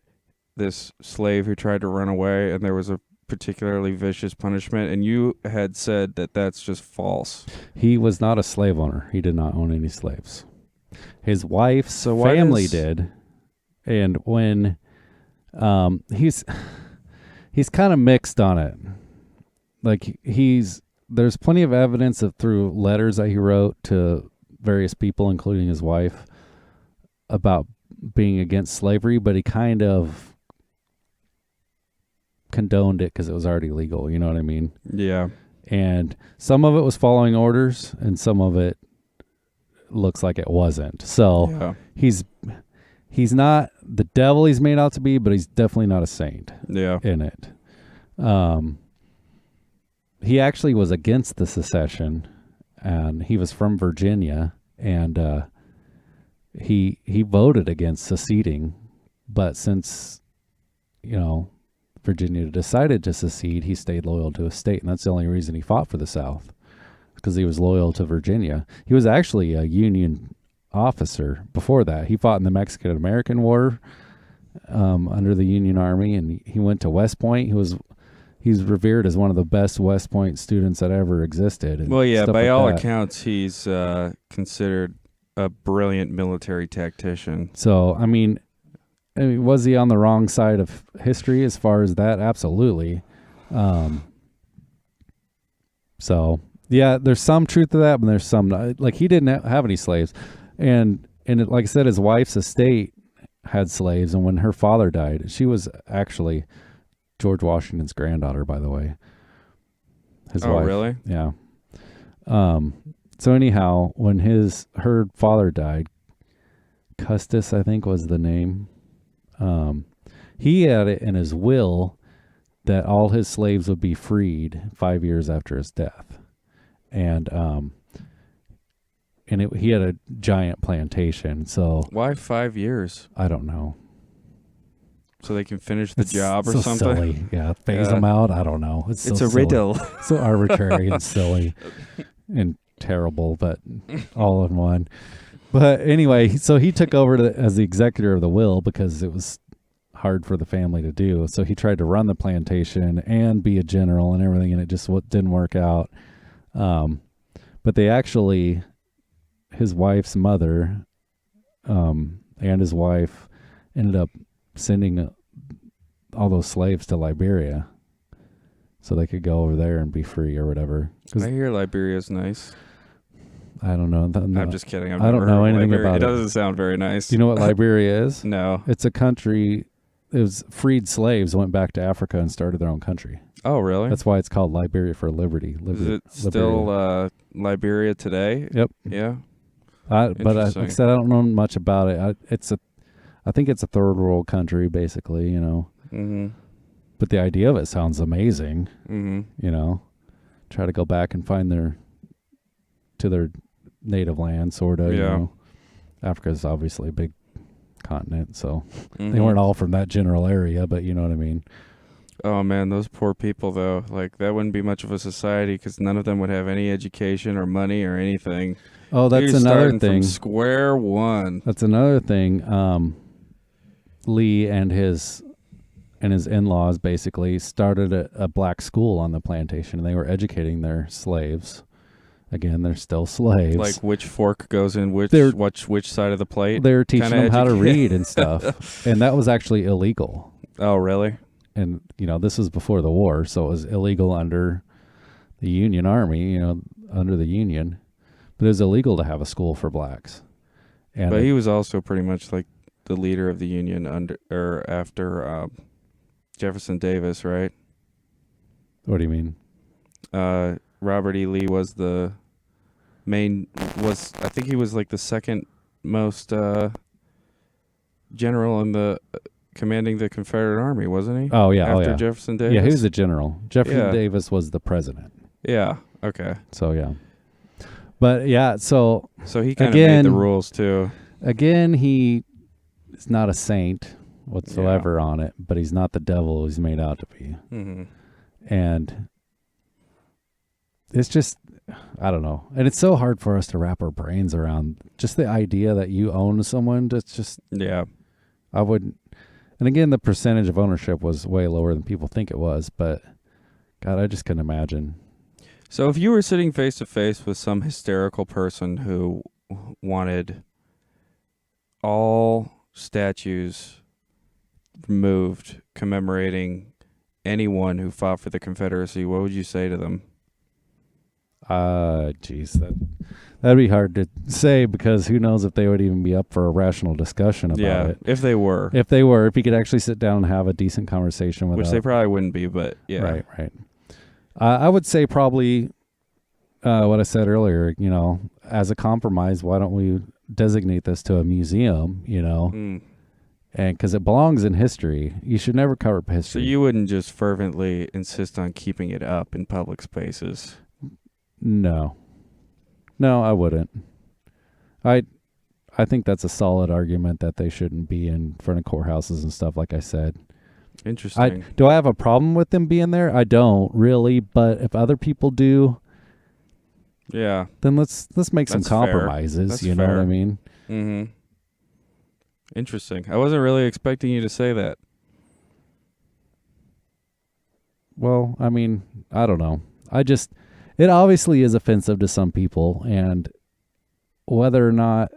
S2: this slave who tried to run away, and there was a particularly vicious punishment, and you had said that that's just false.
S1: He was not a slave owner. He did not own any slaves. His wife's family did. And when he's kind of mixed on it. Like there's plenty of evidence through letters that he wrote to various people, including his wife, about being against slavery, but he kind of condoned it because it was already legal. You know what I mean?
S2: Yeah.
S1: And some of it was following orders, and some of it looks like it wasn't. So he's not the devil he's made out to be, but he's definitely not a saint.
S2: Yeah.
S1: In it. He actually was against the secession, and he was from Virginia, and he voted against seceding, but since Virginia decided to secede, he stayed loyal to his state, and that's the only reason he fought for the South, because he was loyal to Virginia. He was actually a Union officer before that. He fought in the Mexican-American War under the Union Army, and he went to West Point. He's revered as one of the best West Point students that ever existed. And
S2: well, yeah, by
S1: like
S2: all
S1: that.
S2: accounts, he's considered a brilliant military tactician.
S1: So, I mean, was he on the wrong side of history as far as that? Absolutely. So, yeah, there's some truth to that, but there's some not. Like, he didn't have any slaves. And like I said, his wife's estate had slaves, and when her father died, she was actually George Washington's granddaughter, by the way. His wife.
S2: Oh, really?
S1: Yeah. So anyhow, when her father died, Custis, I think was the name. He had it in his will that all his slaves would be freed 5 years after his death. And he had a giant plantation. So
S2: why 5 years?
S1: I don't know.
S2: So they can finish the job or
S1: so
S2: something?
S1: Silly. Yeah, phase them out. I don't know. It's
S2: a
S1: silly.
S2: riddle.
S1: So arbitrary and silly and terrible, but all in one. But anyway, so he took over as the executor of the will because it was hard for the family to do. So he tried to run the plantation and be a general and everything, and it just didn't work out. But they actually, his wife's mother and his wife ended up sending all those slaves to Liberia so they could go over there and be free or whatever.
S2: I hear Liberia's nice.
S1: I don't know.
S2: I'm just kidding.
S1: I don't know anything about it.
S2: It doesn't sound very nice.
S1: Do you know what Liberia is?
S2: No.
S1: It's a country. It was freed slaves went back to Africa and started their own country.
S2: Oh, really?
S1: That's why it's called Liberia for Liberty.
S2: Is it still Liberia today?
S1: Yep.
S2: Yeah.
S1: But like I said, I don't know much about it. I think it's a third world country, basically.
S2: Mm-hmm.
S1: But the idea of it sounds amazing.
S2: Mm-hmm.
S1: Try to go back and find their native land, sort of.
S2: Yeah.
S1: Africa's obviously a big continent, so they weren't all from that general area, but you know what I mean.
S2: Oh man, those poor people though. Like that wouldn't be much of a society because none of them would have any education or money or anything.
S1: Oh, that's
S2: You're
S1: another
S2: starting
S1: thing.
S2: From square one.
S1: That's another thing. Lee and his in-laws basically started a black school on the plantation, and they were educating their slaves Again, they're still slaves.
S2: Like which fork goes in which side of the plate?
S1: They're teaching
S2: kinda
S1: them how to read and stuff. And that was actually illegal.
S2: Oh, really?
S1: And, this was before the war, so it was illegal under the Union Army, under the Union. But it was illegal to have a school for blacks. And
S2: But he was also pretty much like the leader of the Union after Jefferson Davis, right?
S1: What do you mean?
S2: Robert E. Lee was I think he was like the second most general in the commanding the Confederate Army, wasn't he?
S1: Oh, yeah.
S2: After Jefferson Davis?
S1: Yeah, he was a general. Jefferson Davis was the president.
S2: Yeah, okay.
S1: So, yeah. But, yeah, so
S2: he kind of made the rules, too.
S1: Again, he is not a saint whatsoever on it, but he's not the devil he's made out to be.
S2: Mm-hmm.
S1: And it's just, I don't know. And it's so hard for us to wrap our brains around just the idea that you own someone. That's just, I wouldn't. And again, the percentage of ownership was way lower than people think it was. But, God, I just couldn't imagine.
S2: So if you were sitting face to face with some hysterical person who wanted all statues removed commemorating anyone who fought for the Confederacy, what would you say to them?
S1: Geez, that'd be hard to say, because who knows if they would even be up for a rational discussion about it.
S2: If they were.
S1: If you could actually sit down and have a decent conversation with them.
S2: Which they probably wouldn't be, but yeah.
S1: Right. I would say probably what I said earlier, as a compromise, why don't we designate this to a museum, and because it belongs in history. You should never cover history.
S2: So you wouldn't just fervently insist on keeping it up in public spaces?
S1: No, I wouldn't. I think that's a solid argument that they shouldn't be in front of courthouses and stuff, like I said.
S2: Interesting.
S1: Do I have a problem with them being there? I don't really, but if other people do, then let's make some compromises.
S2: That's
S1: you know what I mean?
S2: Mm-hmm. Interesting. I wasn't really expecting you to say that.
S1: Well, I mean, I don't know. It obviously is offensive to some people, and whether or not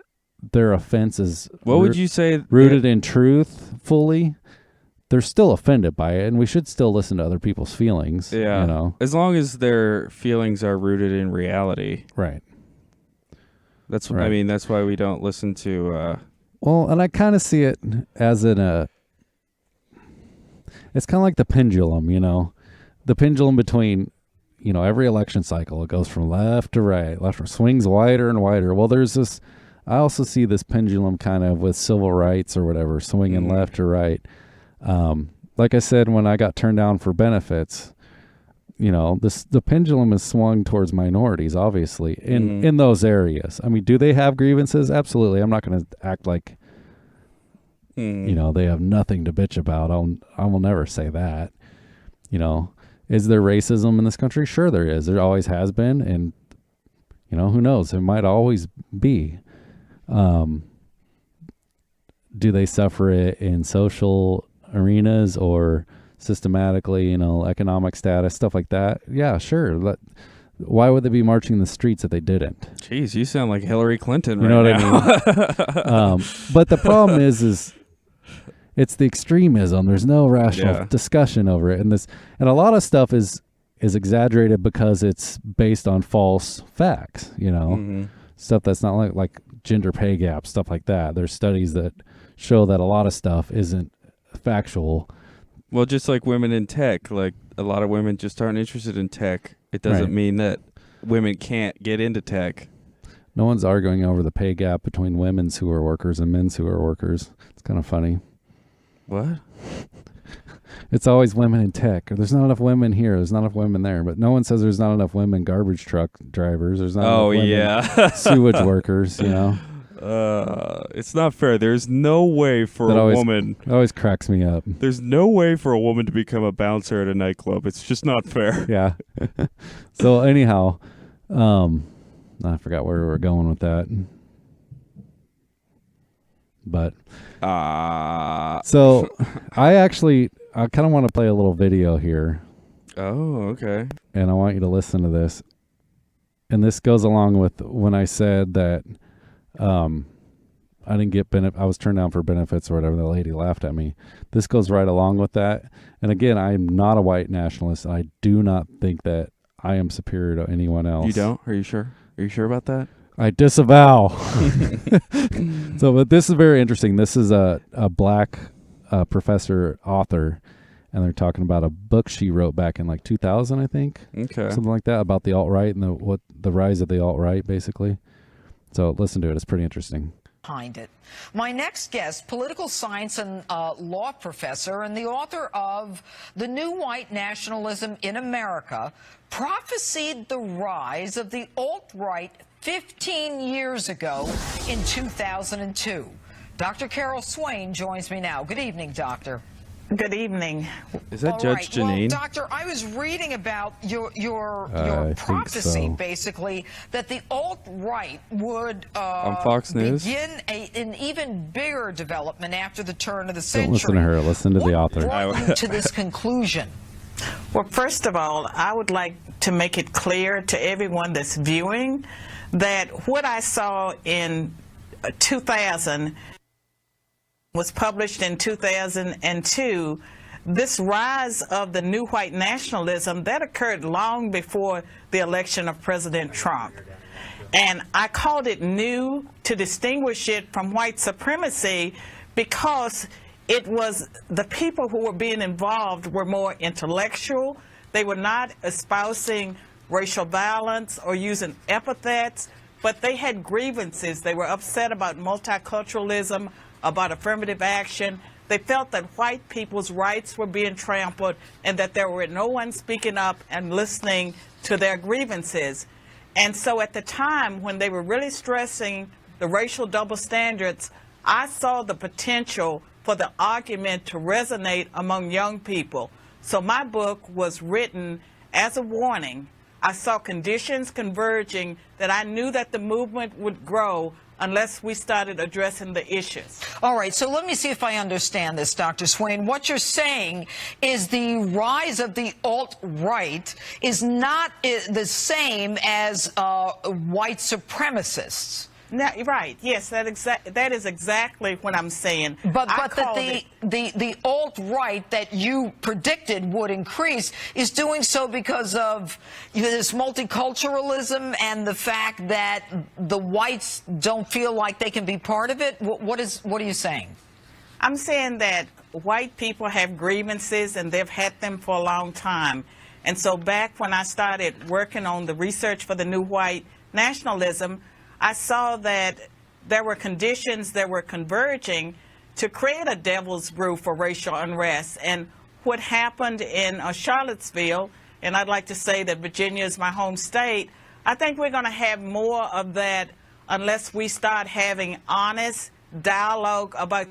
S1: their offense is
S2: would you say
S1: rooted in truth fully, they're still offended by it, and we should still listen to other people's feelings.
S2: Yeah. As long as their feelings are rooted in reality.
S1: Right.
S2: That's right. I mean, that's why we don't listen to
S1: well, and I kind of see it as it's kind of like the pendulum, the pendulum between, every election cycle, it goes from left to right, swings wider and wider. Well, I also see this pendulum kind of with civil rights or whatever, swinging left to right. Like I said, when I got turned down for benefits, the pendulum is swung towards minorities, obviously, in those areas. I mean, do they have grievances? Absolutely. I'm not going to act like, they have nothing to bitch about. I will never say that. Is there racism in this country? Sure there is. There always has been, and, who knows? It might always be. Do they suffer it in social arenas or systematically, economic status, stuff like that? Yeah, sure. Why would they be marching in the streets if they didn't?
S2: Jeez, you sound like Hillary Clinton
S1: right
S2: now.
S1: You know what I mean? But the problem is it's the extremism. There's no rational discussion over it. And a lot of stuff is exaggerated because it's based on false facts, stuff that's not like gender pay gap, stuff like that. There's studies that show that a lot of stuff isn't factual.
S2: Well, just like women in tech, like a lot of women just aren't interested in tech. It doesn't mean that women can't get into tech.
S1: No one's arguing over the pay gap between women's who are workers and men's who are workers. It's kind of funny.
S2: What?
S1: It's always women in tech. There's not enough women here. There's not enough women there. But no one says there's not enough women garbage truck drivers. There's not enough women sewage workers,
S2: It's not fair. There's no way for woman.
S1: It always cracks me up.
S2: There's no way for a woman to become a bouncer at a nightclub. It's just not fair.
S1: Yeah. So anyhow, I forgot where we were going with that. But so I kind of want to play a little video here.
S2: Oh, okay.
S1: And I want you to listen to this. and this goes along with when I said that I didn't get I was turned down for benefits or whatever. The lady laughed at me. This goes right along with that. And again, I'm not a white nationalist. I do not think that I am superior to anyone else.
S2: You don't? Are you sure? Are you sure about that?
S1: I disavow. So, but this is very interesting. This is a black professor author, and they're talking about a book she wrote back in like 2000, I think.
S2: Okay.
S1: Something like that, about the alt-right and the rise of the alt-right, basically. So listen to it. It's pretty interesting.
S3: Behind it. My next guest, political science and law professor and the author of The New White Nationalism in America, prophesied the rise of the alt-right 15 years ago in 2002. Dr. Carol Swain joins me now. Good evening, Doctor.
S4: Good evening.
S2: Is that Judge Janine?
S3: Well, Doctor, I was reading about your
S1: I
S3: prophecy,
S1: think so.
S3: basically, that the alt-right would
S2: On Fox News?
S3: begin an even bigger development after the turn of the
S1: Don't
S3: century.
S1: listen to her. Listen to the author.
S3: What brought you to this conclusion?
S4: Well, first of all, I would like to make it clear to everyone that's viewing that what I saw in 2000 was published in 2002. This rise of the new white nationalism, that occurred long before the election of President Trump. And I called it new to distinguish it from white supremacy because it was the people who were being involved were more intellectual. They were not espousing racial violence or using epithets, but they had grievances. They were upset about multiculturalism, about affirmative action. They felt that white people's rights were being trampled and that there were no one speaking up and listening to their grievances. And so at the time when they were really stressing the racial double standards, I saw the potential for the argument to resonate among young people. So my book was written as a warning. I saw conditions converging that I knew that the movement would grow unless we started addressing the issues.
S3: All right, so let me see if I understand this, Dr. Swain. What you're saying is the rise of the alt-right is not the same as white supremacists.
S4: Now, right, yes, that is exactly what I'm saying.
S3: But that the alt-right that you predicted would increase is doing so because of this multiculturalism and the fact that the whites don't feel like they can be part of it? What are you saying?
S4: I'm saying that white people have grievances and they've had them for a long time. And so back when I started working on the research for the new white nationalism, I saw that there were conditions that were converging to create a devil's brew for racial unrest. And what happened in Charlottesville, and I'd like to say that Virginia is my home state, I think we're going to have more of that unless we start having honest dialogue about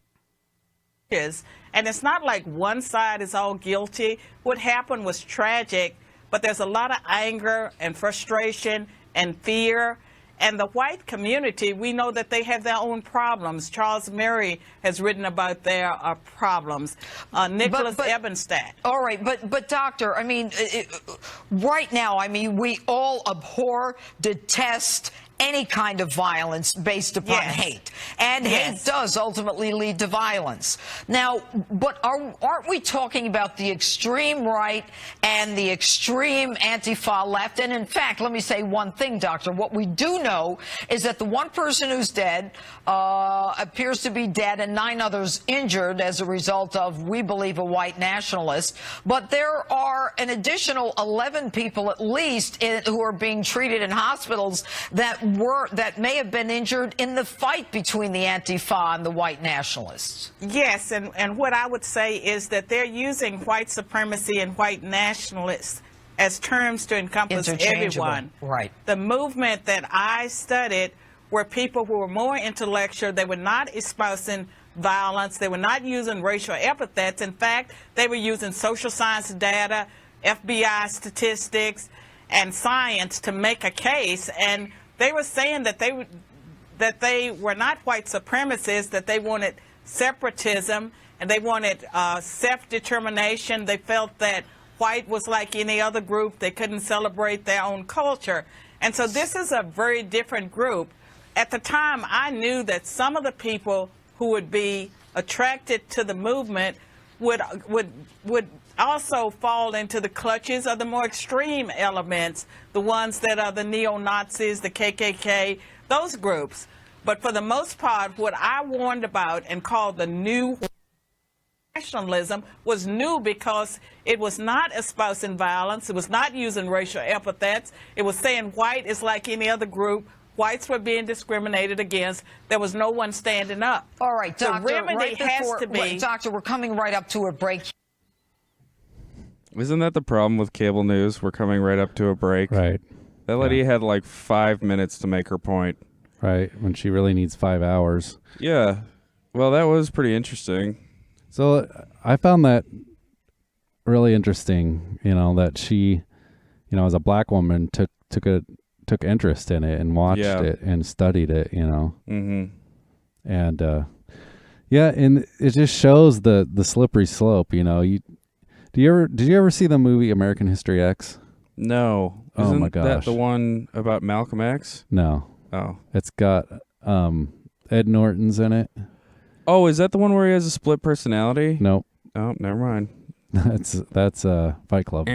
S4: this. And it's not like one side is all guilty. What happened was tragic, but there's a lot of anger and frustration and fear. And the white community, we know that they have their own problems. Charles Murray has written about their problems. Nicholas Ebenstadt.
S3: All right, but doctor, I mean, right now, I mean, we all abhor, detest any kind of violence based upon hate. And hate does ultimately lead to violence. Now, but aren't we talking about the extreme right and the extreme Antifa left? And in fact, let me say one thing, Doctor. What we do know is that the one person who's dead appears to be dead and 9 others injured as a result of, we believe, a white nationalist. But there are an additional 11 people at least who are being treated in hospitals that may have been injured in the fight between the Antifa and the white nationalists.
S4: Yes, and what I would say is that they're using white supremacy and white nationalists as terms to encompass everyone.
S3: Right.
S4: The movement that I studied were people who were more intellectual. They were not espousing violence. They were not using racial epithets. In fact, they were using social science data, FBI statistics, and science to make a case. And they were saying that they were not white supremacists, that they wanted separatism and they wanted self-determination. They felt that white was like any other group. They couldn't celebrate their own culture. And so this is a very different group. At the time, I knew that some of the people who would be attracted to the movement would also fall into the clutches of the more extreme elements, the ones that are the neo-Nazis, the KKK, those groups. But for the most part, what I warned about and called the new nationalism was new because it was not espousing violence. It was not using racial epithets. It was saying white is like any other group. Whites were being discriminated against. There was no one standing up.
S3: All right, Doctor,
S4: the remedy has to be...
S3: Doctor, we're coming right up to a break.
S2: Isn't that the problem with cable news? We're coming right up to a break.
S1: Right.
S2: That lady had like 5 minutes to make her point.
S1: Right. When she really needs 5 hours.
S2: Yeah. Well, that was pretty interesting.
S1: So I found that really interesting, that she, as a black woman took interest in it and watched it and studied it,
S2: Mm-hmm.
S1: And and it just shows the slippery slope, did you ever see the movie American History X?
S2: No.
S1: Oh
S2: Isn't
S1: my gosh.
S2: that the one about Malcolm X?
S1: No.
S2: Oh.
S1: It's got Ed Norton's in it.
S2: Oh, is that the one where he has a split personality?
S1: Nope.
S2: Oh, never mind.
S1: That's Fight Club.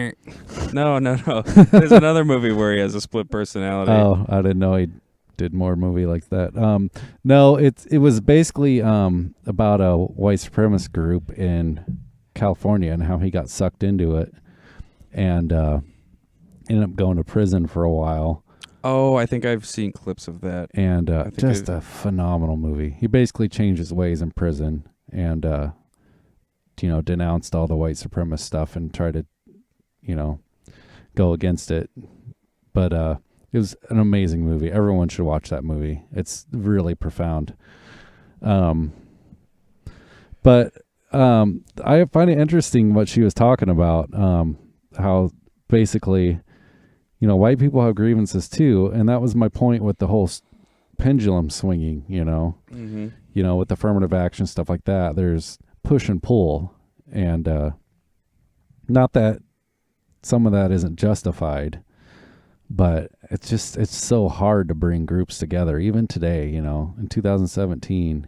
S2: No. There's another movie where he has a split personality.
S1: Oh, I didn't know he did more movie like that. No, it was basically about a white supremacist group in California and how he got sucked into it and ended up going to prison for a while.
S2: Oh, I think I've seen clips of that.
S1: And just a phenomenal movie. He basically changed his ways in prison and, denounced all the white supremacist stuff and tried to, go against it. But it was an amazing movie. Everyone should watch that movie. It's really profound. But I find it interesting what she was talking about, how basically... white people have grievances too, and that was my point with the whole pendulum swinging.
S2: Mm-hmm.
S1: With affirmative action stuff like that. There's push and pull, and not that some of that isn't justified, but it's so hard to bring groups together. Even today, in 2017,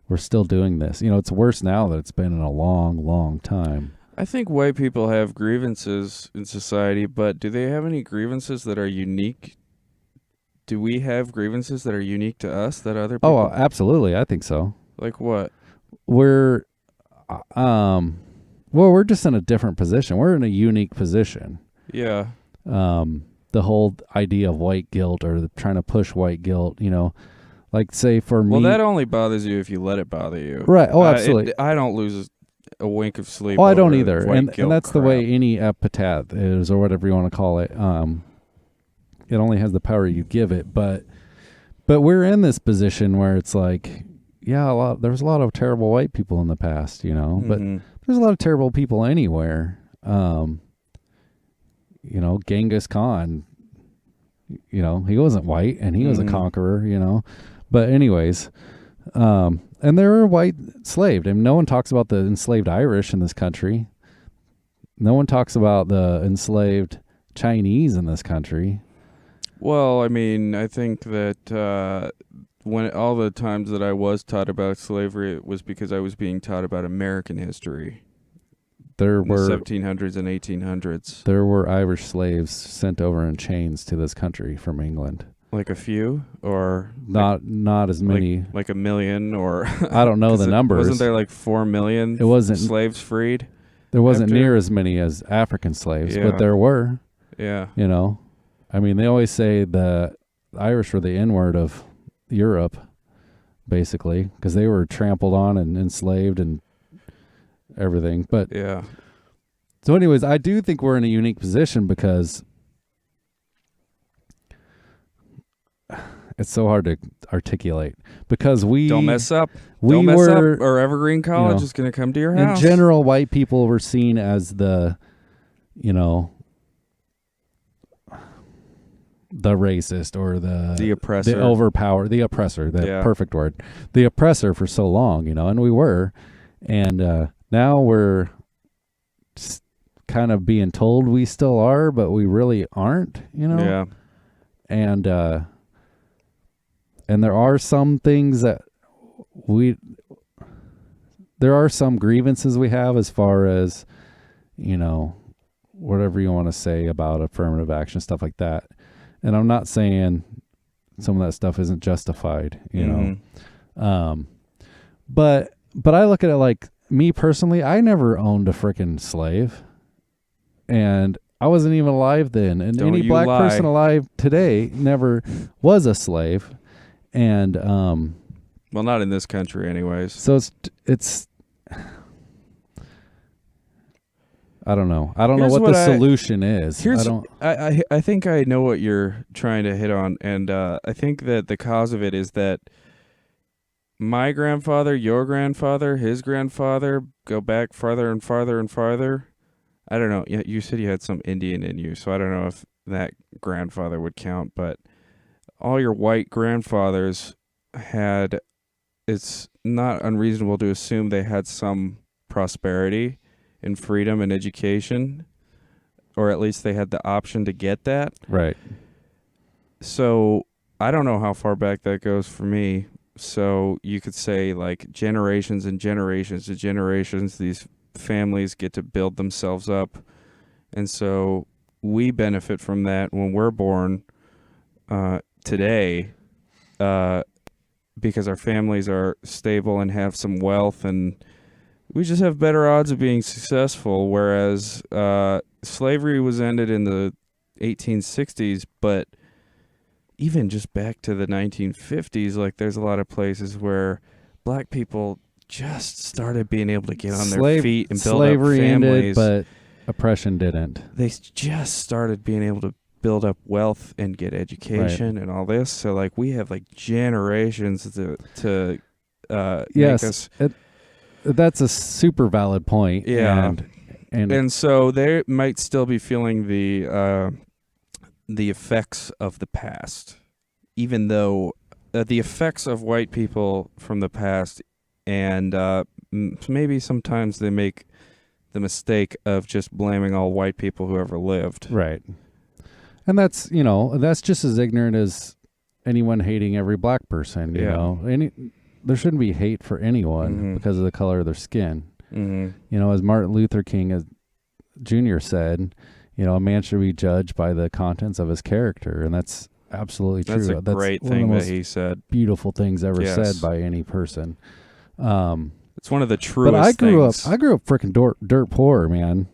S1: we're still doing this. It's worse now that it's been in a long, long time.
S2: I think white people have grievances in society, but do they have any grievances that are unique? Do we have grievances that are unique to us that other people?
S1: Oh, absolutely. I think so.
S2: Like what?
S1: We're we're just in a different position. We're in a unique position.
S2: Yeah.
S1: The whole idea of white guilt or trying to push white guilt, like say for me.
S2: Well, that only bothers you if you let it bother you.
S1: Right. Oh, absolutely.
S2: I don't lose a wink of sleep.
S1: Oh, I don't either. And that's
S2: crap.
S1: the way any epitaph is, or whatever you want to call it. It only has the power you give it. But we're in this position where it's like, there's a lot of terrible white people in the past,
S2: Mm-hmm.
S1: but there's a lot of terrible people anywhere. Genghis Khan, he wasn't white and he was a conqueror, but anyways, and there were white enslaved. I mean, no one talks about the enslaved Irish in this country. No one talks about the enslaved Chinese in this country.
S2: Well, I mean, I think that when all the times that I was taught about slavery, it was because I was being taught about American history.
S1: There were
S2: the 1700s and 1800s.
S1: There were Irish slaves sent over in chains to this country from England.
S2: Like a few, or
S1: not as many.
S2: Like a million, or
S1: I don't know the numbers.
S2: Wasn't there like 4 million?
S1: It wasn't
S2: slaves freed.
S1: There wasn't near as many as African slaves, but there were.
S2: Yeah.
S1: I mean, they always say the Irish were the N-word of Europe, basically, because they were trampled on and enslaved and everything. But
S2: yeah.
S1: So, anyways, I do think we're in a unique position because it's so hard to articulate. Because we
S2: don't mess up.
S1: Don't mess up,
S2: or Evergreen College is going to come to your house.
S1: In general, white people were seen as the racist or the oppressor, the oppressor, perfect word, the oppressor for so long, and we were, and now we're just kind of being told we still are, but we really aren't,
S2: Yeah.
S1: And there are some things that there are some grievances we have as far as, whatever you want to say about affirmative action, stuff like that. And I'm not saying some of that stuff isn't justified, but I look at it like, me personally, I never owned a freaking slave, and I wasn't even alive then. And any black person alive today never was a slave. And
S2: well, not in this country, anyways.
S1: So it's I don't know. I don't know what the solution is.
S2: I think I know what you're trying to hit on, and I think that the cause of it is that my grandfather, your grandfather, his grandfather go back farther and farther and farther. I don't know. You said you had some Indian in you, so I don't know if that grandfather would count, but all your white grandfathers had, it's not unreasonable to assume they had some prosperity and freedom and education, or at least they had the option to get that.
S1: Right.
S2: So I don't know how far back that goes for me. So you could say like generations and generations and generations, these families get to build themselves up. And so we benefit from that when we're born today because our families are stable and have some wealth, and we just have better odds of being successful, whereas slavery was ended in the 1860s, but even just back to the 1950s, like there's a lot of places where black people just started being able to get on their feet and build up families.
S1: Slavery ended, but oppression didn't.
S2: They just started being able to build up wealth and get education and all this. So like we have like generations to make us...
S1: That's a super valid point.
S2: Yeah. And so they might still be feeling the effects of the past, even though the effects of white people from the past, and maybe sometimes they make the mistake of just blaming all white people who ever lived.
S1: Right. And that's, that's just as ignorant as anyone hating every black person, you know. There shouldn't be hate for anyone because of the color of their skin. As Martin Luther King Jr. said, a man should be judged by the contents of his character, and that's absolutely true.
S2: That's a great thing that he said.
S1: Beautiful things ever said by any person.
S2: It's one of the truest.
S1: But I grew up freaking dirt poor, man.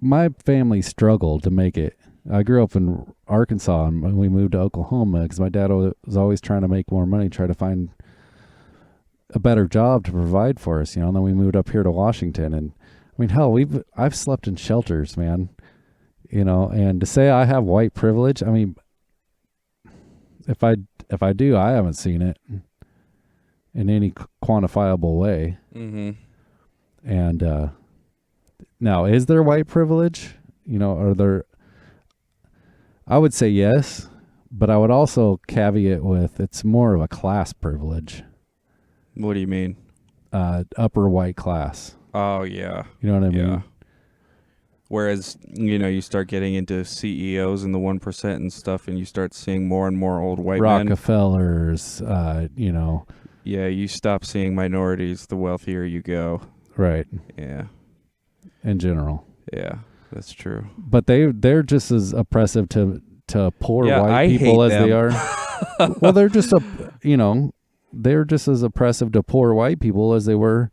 S1: My family struggled to make it. I grew up in Arkansas, and we moved to Oklahoma because my dad was always trying to make more money, try to find a better job to provide for us, and then we moved up here to Washington. And I mean, hell, I've slept in shelters, man, and to say I have white privilege, I mean, if I do, I haven't seen it in any quantifiable way. And now, is there white privilege? Are there? I would say yes, but I would also caveat with it's more of a class privilege.
S2: What do you mean?
S1: Upper white class.
S2: Oh, yeah.
S1: You know what I mean?
S2: Whereas, you start getting into CEOs and the 1% and stuff, and you start seeing more and more old white men.
S1: Rockefellers,
S2: Yeah, you stop seeing minorities the wealthier you go.
S1: Right.
S2: Yeah.
S1: In general.
S2: Yeah, that's true.
S1: But they're just as oppressive to poor white people as they are. Well, they're just they're just as oppressive to poor white people as they were.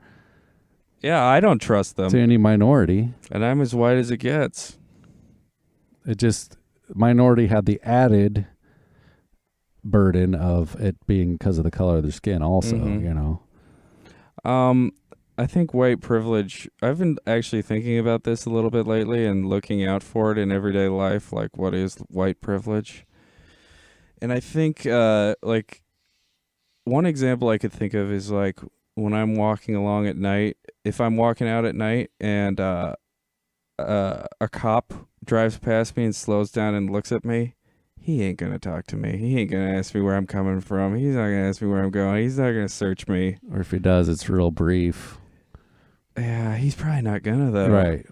S2: Yeah, I don't trust them.
S1: To any minority.
S2: And I'm as white as it gets.
S1: It just, minority had the added burden of it being because of the color of their skin also,
S2: I think white privilege, I've been actually thinking about this a little bit lately and looking out for it in everyday life, like what is white privilege? And I think like one example I could think of is like when I'm walking along at night, if I'm walking out at night and a cop drives past me and slows down and looks at me, he ain't going to talk to me. He ain't going to ask me where I'm coming from. He's not going to ask me where I'm going. He's not going to search me.
S1: Or if he does, it's real brief.
S2: Yeah, he's probably not going to, though.
S1: Right.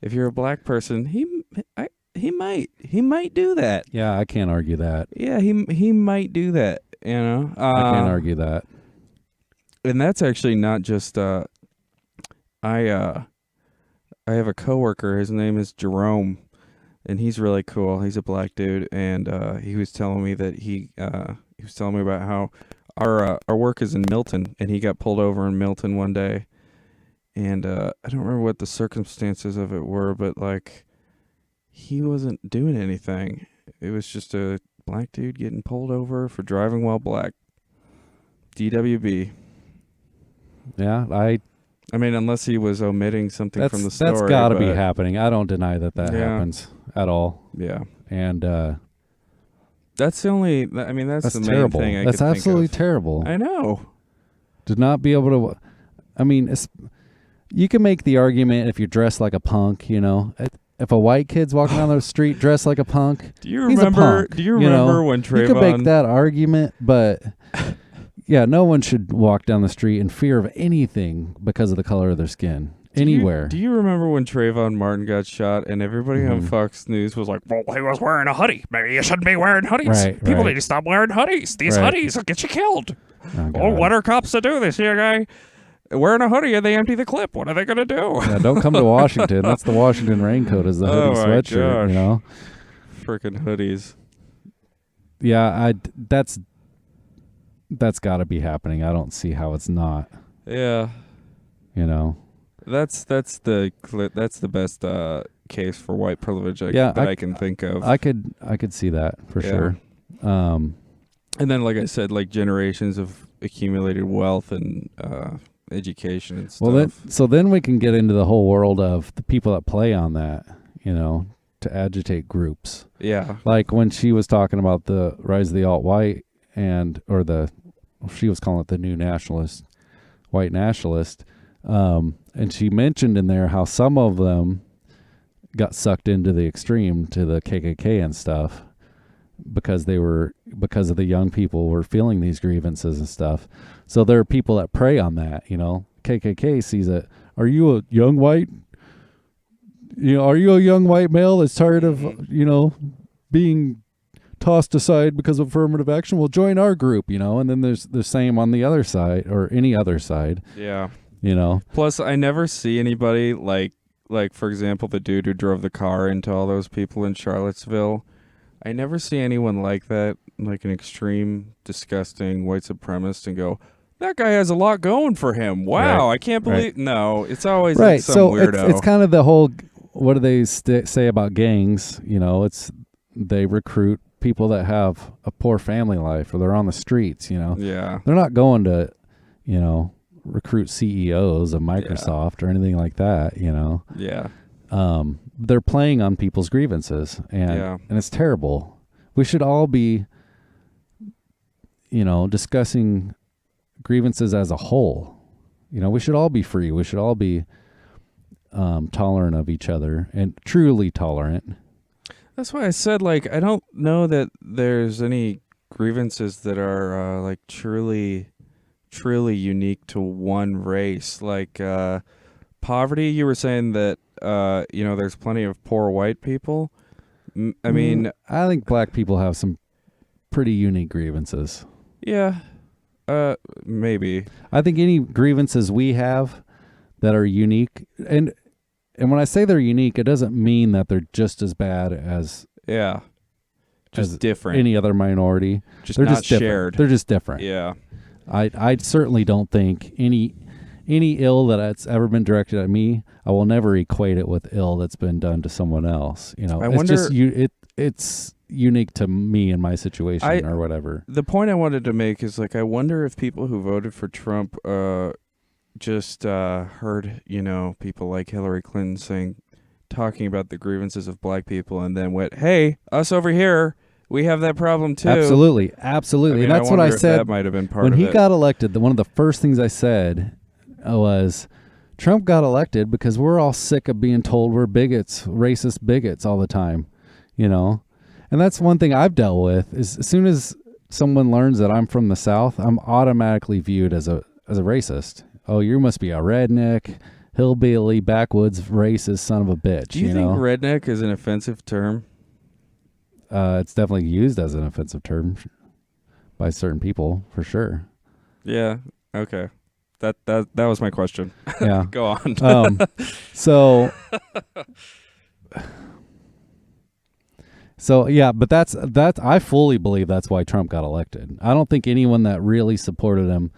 S2: If you're a black person, he might do that.
S1: Yeah, I can't argue that.
S2: Yeah, he might do that. You know,
S1: I can't argue that.
S2: And that's actually not just. I have a coworker. His name is Jerome, and he's really cool. He's a black dude, and he was telling me that he was telling me about how our work is in Milton, and he got pulled over in Milton one day, and I don't remember what the circumstances of it were, but like he wasn't doing anything. It was just a black dude getting pulled over for driving while black. DWB.
S1: Yeah,
S2: I mean, unless he was omitting something from the story.
S1: That's got to be happening. I don't deny that happens at all.
S2: Yeah.
S1: And
S2: that's the only. I mean, that's the
S1: terrible.
S2: main thing.
S1: That's
S2: could
S1: absolutely
S2: think of.
S1: terrible.
S2: I know.
S1: To not be able to. I mean, you can make the argument if you're dressed like a punk. You know, if a white kid's walking down the street dressed like a punk,
S2: Do you
S1: he's
S2: remember?
S1: a punk,
S2: Do you remember when Trayvon?
S1: You could make that argument, but. Yeah, no one should walk down the street in fear of anything because of the color of their skin. Anywhere.
S2: Do you remember when Trayvon Martin got shot and everybody on Fox News was like, well, he was wearing a hoodie. Maybe you shouldn't be wearing hoodies.
S1: Right,
S2: People
S1: right.
S2: need to stop wearing hoodies. These hoodies will get you killed.
S1: Oh,
S2: What are cops to do? This here guy wearing a hoodie and they empty the clip. What are they going to do?
S1: Yeah, don't come to Washington. That's the Washington raincoat is the hoodie
S2: my
S1: sweatshirt,
S2: gosh.
S1: you know?
S2: Freaking hoodies.
S1: Yeah, that's got to be happening. I don't see how it's not,
S2: Yeah.
S1: you know?
S2: That's the best case for white privilege I can think of.
S1: I could see that for sure.
S2: And then, like I said, like generations of accumulated wealth and education and stuff.
S1: Well, then we can get into the whole world of the people that play on that, you know, to agitate groups.
S2: Yeah.
S1: Like when she was talking about the rise of the alt-white she was calling it the new nationalist, white nationalist. And she mentioned in there how some of them got sucked into the extreme to the KKK and stuff because of the young people were feeling these grievances and stuff. So there are people that prey on that, you know. KKK sees it. Are you a young white? You know, are you a young white male that's tired of, you know, being tossed aside because of affirmative action? Well, join our group, you know. And then there's the same on the other side or any other side.
S2: Yeah.
S1: You know.
S2: Plus, I never see anybody like for example, the dude who drove the car into all those people in Charlottesville. I never see anyone like that, like an extreme, disgusting white supremacist, and go, that guy has a lot going for him. Wow, I can't believe. Right. No, it's always like some weirdo.
S1: It's kind of the whole. What do they say about gangs? You know, they recruit people that have a poor family life or they're on the streets. You know,
S2: yeah,
S1: they're not going to, you know, recruit CEOs of Microsoft or anything like that, you know.
S2: Yeah.
S1: They're playing on people's grievances and it's terrible. We should all be, you know, discussing grievances as a whole. You know, we should all be free. We should all be tolerant of each other and truly tolerant.
S2: That's why I said, like, I don't know that there's any grievances that are like truly unique to one race. Like poverty, you were saying that you know, there's plenty of poor white people. I mean,
S1: I think black people have some pretty unique grievances.
S2: Yeah, maybe.
S1: I think any grievances we have that are unique, and when I say they're unique, it doesn't mean that they're just as bad as
S2: just different.
S1: Any other minority.
S2: They're not shared.
S1: They're just different.
S2: Yeah.
S1: I certainly don't think any ill that's ever been directed at me, I will never equate it with ill that's been done to someone else. You know, it's unique to me and my situation or whatever.
S2: The point I wanted to make is, like, I wonder if people who voted for Trump just heard, you know, people like Hillary Clinton talking about the grievances of black people and then went, hey, us over here, we have that problem too.
S1: Absolutely.
S2: I mean,
S1: and that's what I said.
S2: That might have been part
S1: when
S2: of
S1: he
S2: it.
S1: got elected. One of the first things I said was, Trump got elected because we're all sick of being told we're bigots, racist bigots all the time, you know? And that's one thing I've dealt with is as soon as someone learns that I'm from the South, I'm automatically viewed as a racist. Oh, you must be a redneck. hillbilly backwoods racist son of a bitch.
S2: Do you think redneck is an offensive term?
S1: It's definitely used as an offensive term by certain people, for sure.
S2: Yeah. Okay. That was my question.
S1: Yeah.
S2: Go on.
S1: So yeah, but that's I fully believe that's why Trump got elected. I don't think anyone that really supported him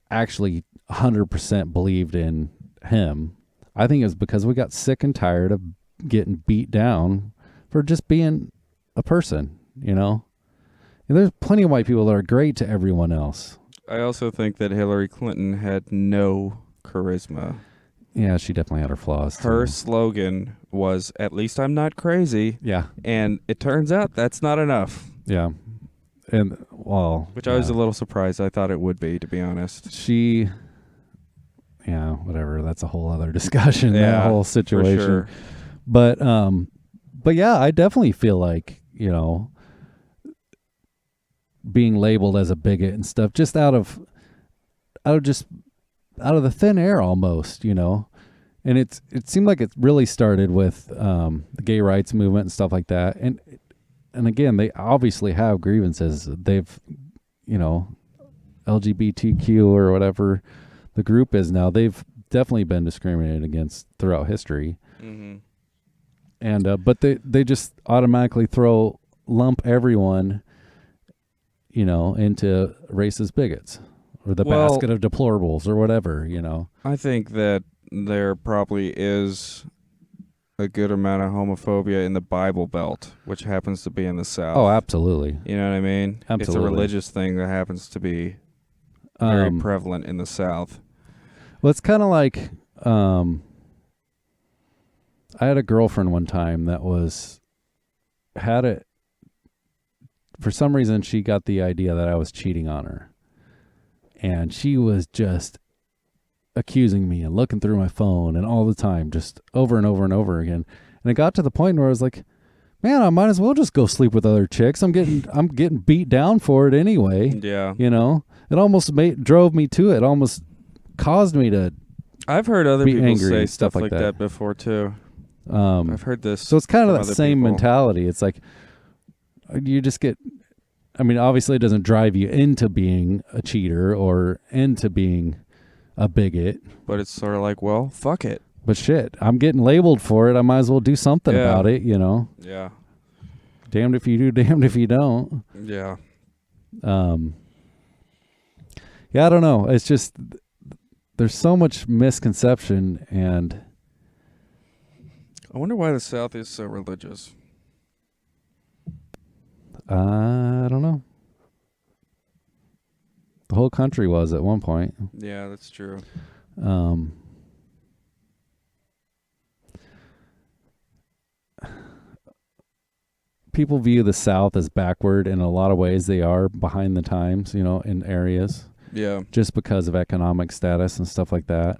S1: actually 100% believed in him. I think it's because we got sick and tired of getting beat down for just being a person, And there's plenty of white people that are great to everyone else.
S2: I also think that Hillary Clinton had no charisma.
S1: Yeah, she definitely had her flaws.
S2: Her
S1: too.
S2: slogan was, "At least I'm not crazy."
S1: Yeah.
S2: And it turns out that's not enough.
S1: Yeah. And, well...
S2: Which I was a little surprised. I thought it would be, to be honest.
S1: Yeah, whatever. That's a whole other discussion,
S2: Yeah,
S1: that whole situation.
S2: for sure.
S1: But yeah, I definitely feel like, being labeled as a bigot and stuff just out of the thin air almost, and it seemed like it really started with the gay rights movement and stuff like that, and again, they obviously have grievances. They've LGBTQ or whatever the group is now, they've definitely been discriminated against throughout history.
S2: Mm-hmm.
S1: And but they just automatically lump everyone into racist bigots or the basket of deplorables or whatever,
S2: I think that there probably is a good amount of homophobia in the Bible Belt, which happens to be in the South.
S1: Oh, absolutely.
S2: You know what I mean?
S1: Absolutely.
S2: It's a religious thing that happens to be very prevalent in the South.
S1: Well, it's kind of like I had a girlfriend one time that had it. For some reason, she got the idea that I was cheating on her. And she was just accusing me and looking through my phone and all the time, just over and over and over again. And it got to the point where I was like, man, I might as well just go sleep with other chicks. I'm getting beat down for it anyway.
S2: Yeah.
S1: It almost drove me to it. It almost caused me to
S2: I've heard other
S1: be
S2: people
S1: angry
S2: say
S1: and
S2: stuff like that before too. I've heard this.
S1: So it's kind of
S2: from
S1: that
S2: other
S1: same
S2: people.
S1: mentality. It's like you just get, obviously it doesn't drive you into being a cheater or into being a bigot.
S2: But it's sort of like, well, fuck it.
S1: But shit, I'm getting labeled for it. I might as well do something about it,
S2: Yeah.
S1: Damned if you do, damned if you don't.
S2: Yeah.
S1: Yeah, I don't know. It's just, there's so much misconception, and
S2: I wonder why the South is so religious.
S1: I don't know. The whole country was at one point.
S2: Yeah, that's true.
S1: People view the South as backward. In a lot of ways, they are behind the times, in areas.
S2: Yeah.
S1: Just because of economic status and stuff like that.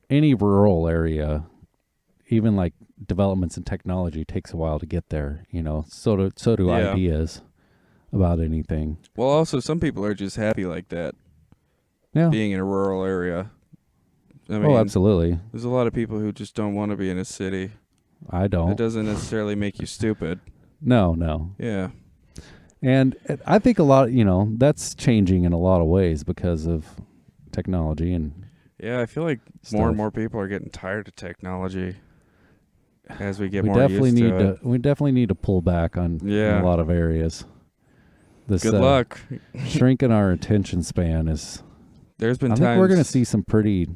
S1: Any rural area, even like developments in technology, takes a while to get there. So do ideas about anything.
S2: Well, also some people are just happy like that.
S1: Yeah.
S2: Being in a rural area. I mean,
S1: Oh, absolutely.
S2: There's a lot of people who just don't want to be in a city.
S1: I don't.
S2: It doesn't necessarily make you stupid.
S1: No.
S2: Yeah.
S1: And I think a lot, that's changing in a lot of ways because of technology and
S2: Yeah, I feel like more and more people are getting tired of technology as we get
S1: we
S2: more
S1: definitely
S2: used
S1: need
S2: to it.
S1: we definitely need to pull back on in a lot of areas. This,
S2: Good luck.
S1: Shrinking our attention span is.
S2: There's been
S1: I
S2: times
S1: think we're going to see some pretty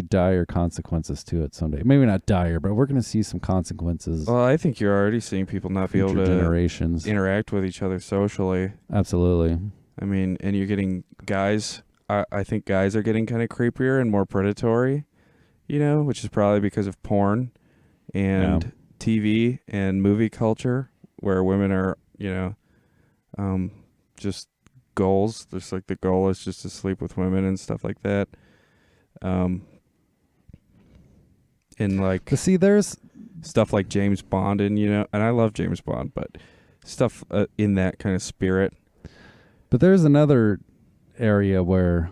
S1: dire consequences to it someday. Maybe not dire, but we're going to see some consequences.
S2: Well, I think you're already seeing people not be able to
S1: generations
S2: interact with each other socially.
S1: Absolutely.
S2: I mean, and you're getting guys. I think guys are getting kind of creepier and more predatory, which is probably because of porn and TV and movie culture, where women are, just goals. There's like the goal is just to sleep with women and stuff like that. And like,
S1: see, there's
S2: stuff like James Bond, and I love James Bond, but stuff in that kind of spirit.
S1: But there's another area where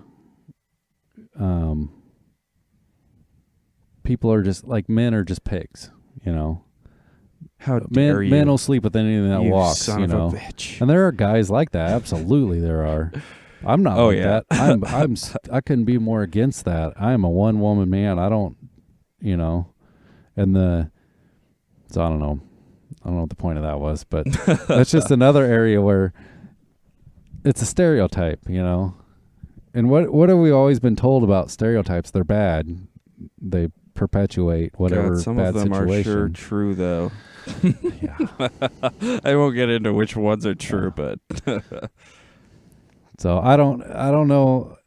S1: people are just like men are just pigs, you know.
S2: How dare you?
S1: Men will sleep with anything that
S2: You
S1: walks,
S2: son
S1: you
S2: of
S1: know.
S2: a bitch.
S1: And there are guys like that. Absolutely, there are. I'm not like that. I couldn't be more against that. I am a one woman man. I don't, you know, so I don't know. I don't know what the point of that was, but that's just another area where it's a stereotype, you know. And what have we always been told about stereotypes? They're bad. They perpetuate whatever
S2: God, some
S1: bad
S2: of them
S1: situation.
S2: are sure true, though.
S1: Yeah.
S2: I won't get into which ones are true, but
S1: So I don't know.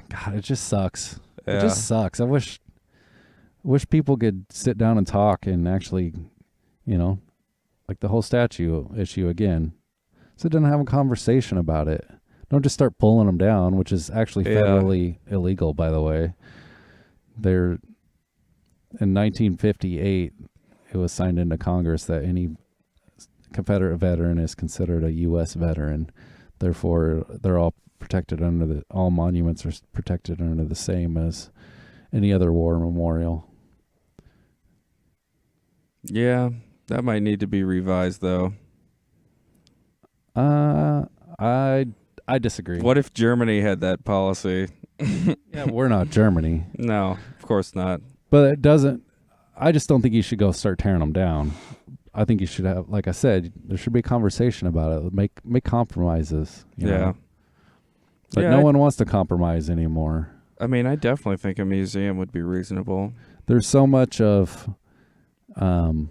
S1: God, it just sucks.
S2: Yeah.
S1: It just sucks. I wish people could sit down and talk and actually, you know, like the whole statue issue again. Sit down and have a conversation about it. Don't just start pulling them down, which is actually federally illegal, by the way. In 1958, it was signed into Congress that any Confederate veteran is considered a U.S. veteran. Therefore, they're all protected all monuments are protected under the same as any other war memorial.
S2: yeah, that might need to be revised, though.
S1: I disagree.
S2: What if Germany had that policy?
S1: Yeah, we're not Germany.
S2: No, of course not.
S1: But it doesn't. I just don't think you should go start tearing them down. I think you should have, like I said, there should be a conversation about it. Make compromises. You know? But no one wants to compromise anymore.
S2: I mean, I definitely think a museum would be reasonable.
S1: There's so much of, on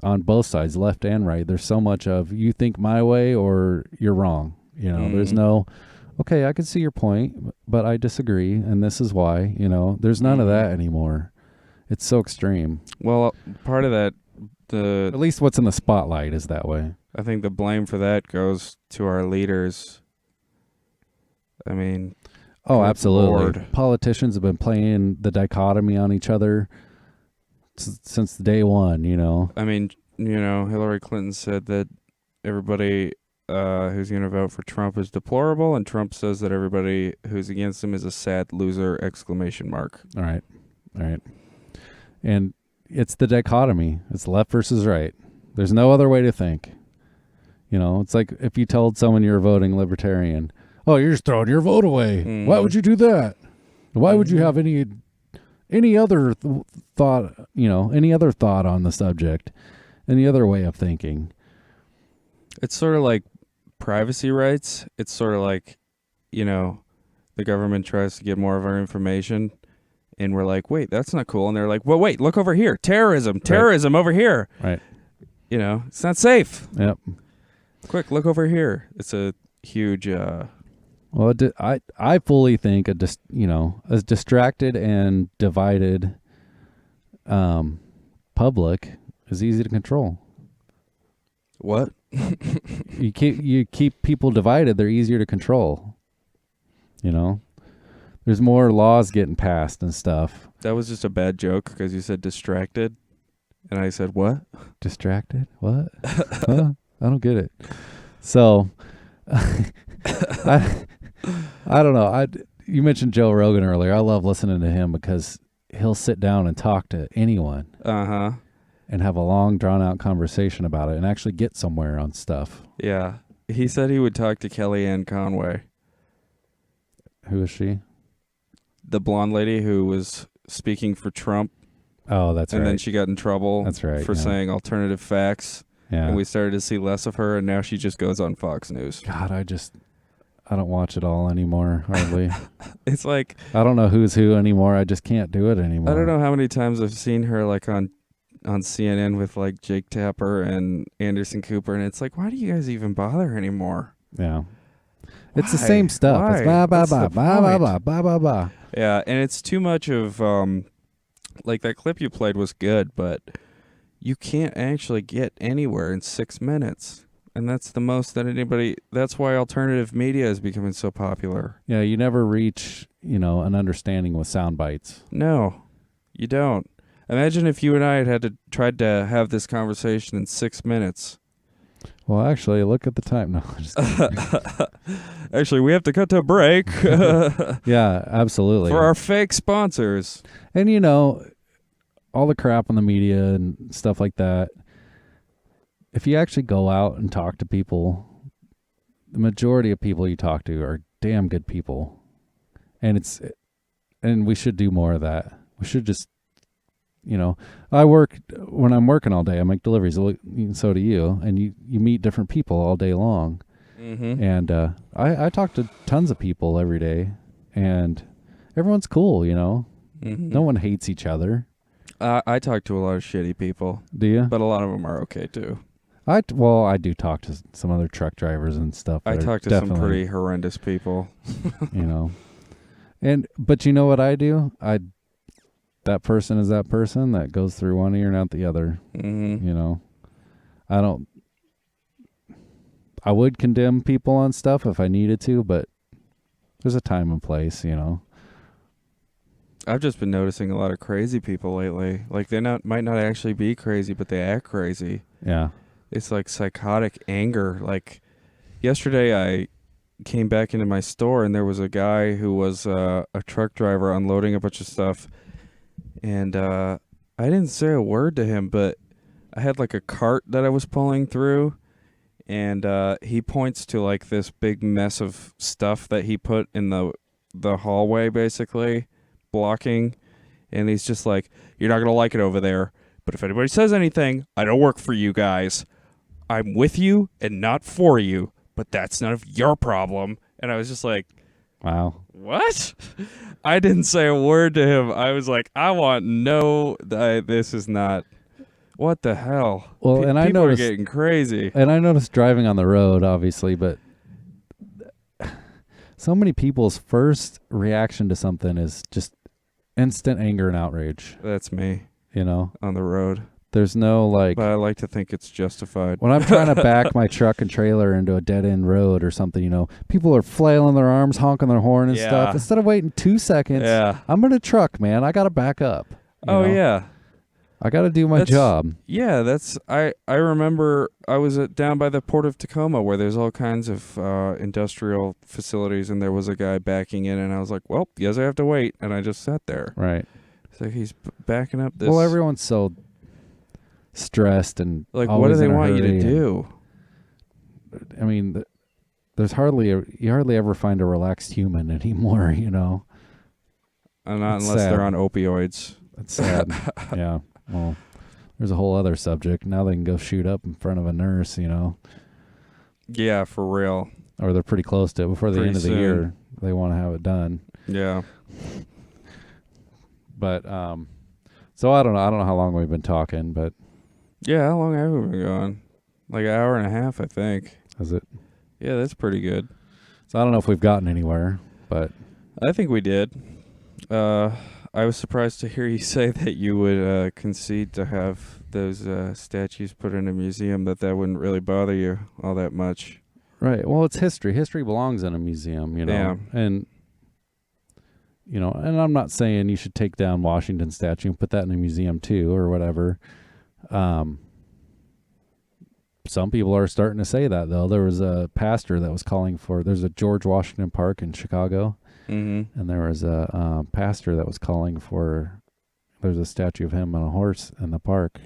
S1: both sides, left and right. There's so much of you think my way or you're wrong. You know, there's no, okay, I can see your point, but I disagree, and this is why. You know, there's none of that anymore. It's so extreme.
S2: Well, part of that,
S1: At least what's in the spotlight is that way.
S2: I think the blame for that goes to our leaders. I mean,
S1: Oh,
S2: good
S1: absolutely.
S2: Lord.
S1: Politicians have been playing the dichotomy on each other since day one, you know.
S2: I mean, you know, Hillary Clinton said that everybody who's going to vote for Trump is deplorable, and Trump says that everybody who's against him is a sad loser! !
S1: All right. And it's the dichotomy. It's left versus right. There's no other way to think. You know, it's like if you told someone you're voting libertarian, oh, you're just throwing your vote away. Why would you do that? Why would you have any other thought, you know, any other thought on the subject, any other way of thinking?
S2: It's sort of like privacy rights. It's sort of like, you know, the government tries to get more of our information, and we're like, wait, that's not cool. And they're like, well, wait, look over here. Terrorism over here.
S1: Right.
S2: You know, it's not safe.
S1: Yep.
S2: Quick, look over here. It's a huge...
S1: Well, I fully think a distracted and divided public is easy to control.
S2: What?
S1: You keep people divided, they're easier to control. You know, there's more laws getting passed and stuff.
S2: That was just a bad joke because you said distracted, and I said what?
S1: Distracted? What? Huh? I don't get it. So, I don't know. You mentioned Joe Rogan earlier. I love listening to him because he'll sit down and talk to anyone.
S2: Uh-huh.
S1: And have a long, drawn-out conversation about it and actually get somewhere on stuff.
S2: Yeah. He said he would talk to Kellyanne Conway.
S1: Who is she?
S2: The blonde lady who was speaking for Trump.
S1: Oh, that's right.
S2: And then she got in trouble
S1: That's right,
S2: for saying alternative facts.
S1: Yeah.
S2: And we started to see less of her, and now she just goes on Fox News.
S1: God, I don't watch it all anymore, hardly.
S2: It's like...
S1: I don't know who's who anymore. I just can't do it anymore.
S2: I don't know how many times I've seen her like on CNN with like Jake Tapper and Anderson Cooper, and it's like, why do you guys even bother anymore?
S1: Yeah. It's the
S2: Why?
S1: same stuff.
S2: Why?
S1: It's blah, blah,
S2: What's
S1: blah,
S2: the
S1: blah, blah,
S2: point?
S1: blah, blah, blah, blah.
S2: Yeah, and it's too much of, like that clip you played was good, but you can't actually get anywhere in 6 minutes. And that's the most that anybody, that's why alternative media is becoming so popular.
S1: Yeah, you never reach, an understanding with sound bites.
S2: No, you don't. Imagine if you and I had tried to have this conversation in 6 minutes.
S1: Well, actually, look at the time. No, just
S2: Actually, we have to cut to a break
S1: yeah, absolutely.
S2: for our fake sponsors.
S1: And all the crap on the media and stuff like that. If you actually go out and talk to people, the majority of people you talk to are damn good people, and we should do more of that. We should just, when I'm working all day, I make deliveries. So do you, and you meet different people all day long.
S2: Mm-hmm.
S1: And I talk to tons of people every day, and everyone's cool.
S2: Mm-hmm.
S1: No one hates each other.
S2: I talk to a lot of shitty people,
S1: Do you?
S2: but a lot of them are okay too.
S1: I do talk to some other truck drivers and stuff.
S2: I talk to some pretty horrendous people.
S1: But you know what I do? That person is that person that goes through one ear and out the other.
S2: Mm-hmm.
S1: I would condemn people on stuff if I needed to, but there's a time and place,
S2: I've just been noticing a lot of crazy people lately. Like might not actually be crazy, but they act crazy.
S1: Yeah.
S2: It's like psychotic anger. Like yesterday I came back into my store and there was a guy who was a truck driver unloading a bunch of stuff. And I didn't say a word to him, but I had like a cart that I was pulling through. And he points to like this big mess of stuff that he put in the hallway, basically, blocking. And he's just like, "You're not going to like it over there. But if anybody says anything, I don't work for you guys. I'm with you and not for you, but that's none of your problem." And I was just like,
S1: wow.
S2: What? I didn't say a word to him. I was like, this is not. What the hell?
S1: Well, and I
S2: people
S1: noticed
S2: are getting crazy.
S1: And I noticed driving on the road, obviously, but so many people's first reaction to something is just instant anger and outrage.
S2: That's me.
S1: On
S2: the road.
S1: There's no
S2: But I like to think it's justified.
S1: when I'm trying to back my truck and trailer into a dead end road or something, people are flailing their arms, honking their horn and stuff. Instead of waiting 2 seconds, I'm in a truck, man. I got to back up.
S2: Yeah.
S1: I got to do my job.
S2: Yeah, I remember I was down by the port of Tacoma where there's all kinds of industrial facilities, and there was a guy backing in, and I was like, well, guess I have to wait, and I just sat there.
S1: Right.
S2: So he's backing up this.
S1: Well, everyone's so stressed and
S2: like, what do they want you to
S1: hurry
S2: do?
S1: I mean, you hardly ever find a relaxed human anymore,
S2: And not
S1: It's
S2: unless
S1: sad.
S2: they're on opioids.
S1: That's sad. Yeah. Well, there's a whole other subject. Now they can go shoot up in front of a nurse,
S2: Yeah, for real.
S1: or they're pretty close to it. Before the
S2: Pretty
S1: end of the
S2: soon.
S1: year, they want to have it done.
S2: Yeah.
S1: But so I don't know how long we've been talking, but
S2: Yeah, how long have we been going? Like an hour and a half, I think.
S1: is it?
S2: Yeah, that's pretty good.
S1: So I don't know if we've gotten anywhere, but
S2: I think we did. I was surprised to hear you say that you would concede to have those statues put in a museum, that wouldn't really bother you all that much.
S1: right. Well, it's history. History belongs in a museum,
S2: Yeah.
S1: and and I'm not saying you should take down Washington's statue and put that in a museum too, or whatever. Some people are starting to say that, though. There was a pastor that was calling for. There's a George Washington Park in Chicago.
S2: Mm-hmm.
S1: And there was a pastor that was calling for, there's a statue of him on a horse in the park,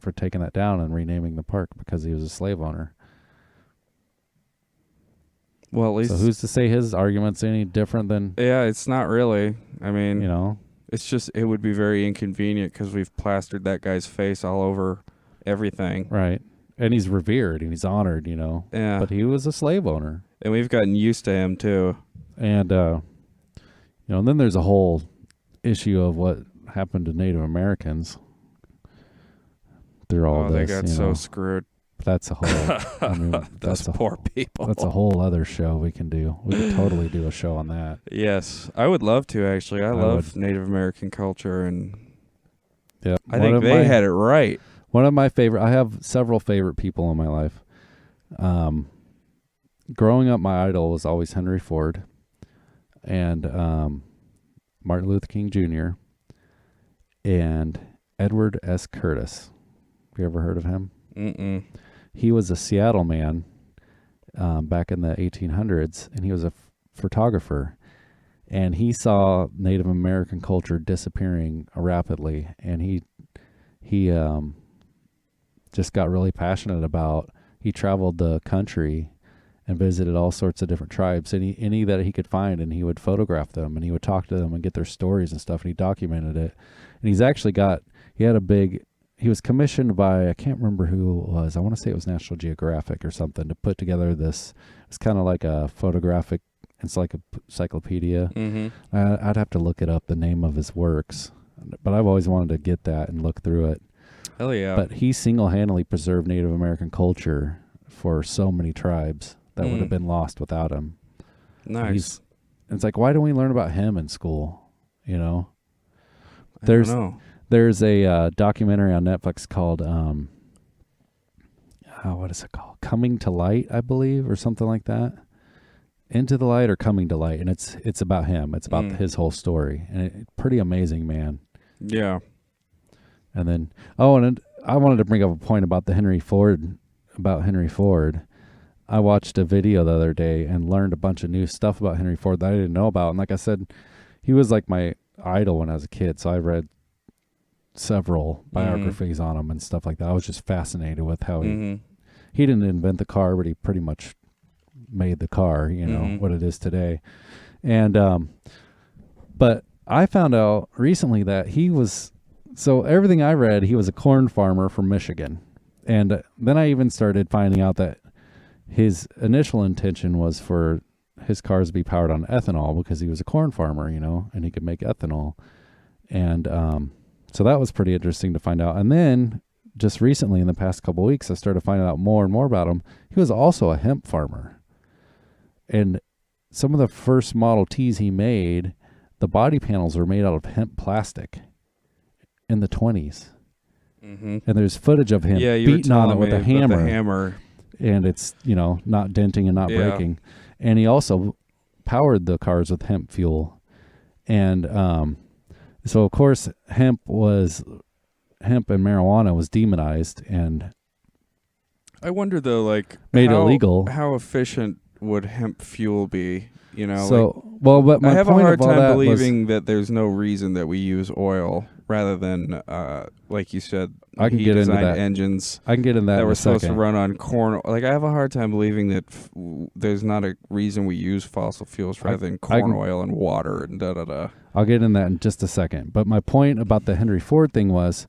S1: for taking that down and renaming the park because he was a slave owner.
S2: Well, at least...
S1: So who's to say his argument's any different than...
S2: Yeah, it's not really. I mean,
S1: it's
S2: just, it would be very inconvenient because we've plastered that guy's face all over everything.
S1: Right. And he's revered and he's honored,
S2: Yeah.
S1: But he was a slave owner.
S2: And we've gotten used to him, too.
S1: And, and then there's a whole issue of what happened to Native Americans through all this.
S2: They got so screwed.
S1: That's a whole.
S2: Those poor people.
S1: That's a whole other show we can do. We could totally do a show on that.
S2: Yes, I would love to. Actually, I love Native American culture, and
S1: yeah,
S2: I think they had it right.
S1: One of my favorite. I have several favorite people in my life. Growing up, my idol was always Henry Ford, and Martin Luther King Jr. and Edward S. Curtis. Have you ever heard of him?
S2: Mm-mm.
S1: he was a Seattle man back in the 1800s, and he was a photographer, and he saw Native American culture disappearing rapidly, and he just got really passionate about. He traveled the country and visited all sorts of different tribes, any that he could find, and he would photograph them, and he would talk to them and get their stories and stuff, and he documented it. And he was commissioned by, I can't remember who it was, I want to say it was National Geographic or something, to put together this. It's kind of like a photographic encyclopedia. I'd have to look it up, the name of his works, but I've always wanted to get that and look through it.
S2: Hell yeah.
S1: But he single-handedly preserved Native American culture for so many tribes that would have been lost without him.
S2: Nice.
S1: It's like, why don't we learn about him in school? You know,
S2: I don't know.
S1: There's a documentary on Netflix called what is it called? Coming to Light, I believe, or something like that. Into the Light or Coming to Light, and it's about him. It's about his whole story, and pretty amazing, man.
S2: Yeah.
S1: And then, and I wanted to bring up a point about Henry Ford. I watched a video the other day and learned a bunch of new stuff about Henry Ford that I didn't know about. And like I said, he was like my idol when I was a kid, so I read several biographies on him and stuff like that. I was just fascinated with how he didn't invent the car, but he pretty much made the car, what it is today. And but I found out recently that everything I read, he was a corn farmer from Michigan. And then I even started finding out that his initial intention was for his cars to be powered on ethanol because he was a corn farmer, and he could make ethanol. And so that was pretty interesting to find out. And then just recently, in the past couple of weeks, I started finding out more and more about him. He was also a hemp farmer. And some of the first Model Ts he made, the body panels were made out of hemp plastic in the 1920s. And there's footage of him beating on it with a hammer. And it's, not denting and not breaking. And he also powered the cars with hemp fuel. And so, of course, hemp and marijuana was demonized and
S2: I wonder, though,
S1: made illegal.
S2: How efficient would hemp fuel be?
S1: But my
S2: I have a
S1: point
S2: hard
S1: of all
S2: time
S1: that
S2: believing that there's no reason that we use oil rather than, like you said,
S1: I can get into that.
S2: Engines.
S1: I can get into that.
S2: That were supposed to run on corn. I have a hard time believing that there's not a reason we use fossil fuels rather than corn oil and water and da da da.
S1: I'll get in that in just a second. But my point about the Henry Ford thing was,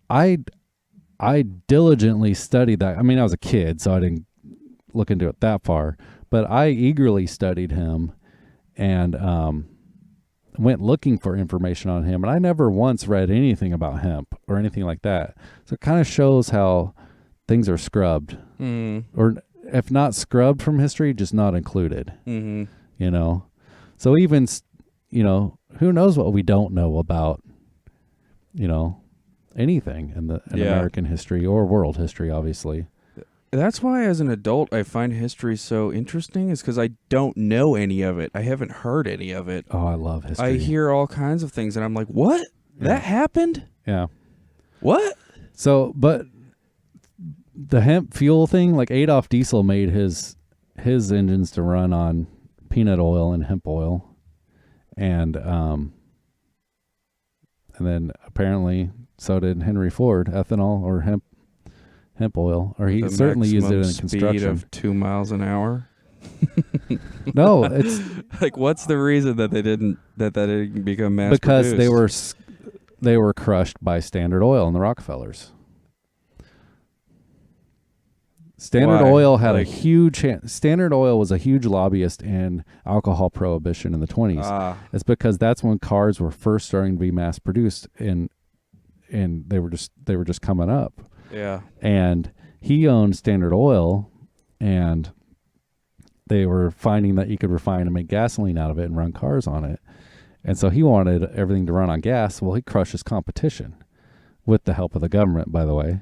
S1: I diligently studied that. I mean, I was a kid, so I didn't look into it that far. But I eagerly studied him and went looking for information on him. And I never once read anything about hemp or anything like that. So it kind of shows how things are scrubbed. Or if not scrubbed from history, just not included. So even, who knows what we don't know about, anything in American history or world history, obviously.
S2: That's why, as an adult, I find history so interesting, is because I don't know any of it. I haven't heard any of it.
S1: Oh, I love history.
S2: I hear all kinds of things, and I'm like, what?
S1: Yeah.
S2: That happened?
S1: Yeah.
S2: What?
S1: So, but the hemp fuel thing, like Adolf Diesel made his engines to run on peanut oil and hemp oil. And then apparently so did Henry Ford, ethanol or hemp oil, or he certainly used it in construction.
S2: Speed of 2 miles an hour.
S1: No, it's
S2: what's the reason that they didn't become mass
S1: because
S2: produced?
S1: they were crushed by Standard Oil and the Rockefellers. Standard Oil had a huge Standard Oil was a huge lobbyist in alcohol prohibition in the 1920s. It's because that's when cars were first starting to be mass produced and they were just coming up.
S2: Yeah.
S1: And he owned Standard Oil, and they were finding that you could refine and make gasoline out of it and run cars on it. And so he wanted everything to run on gas. Well, he crushed his competition with the help of the government, by the way.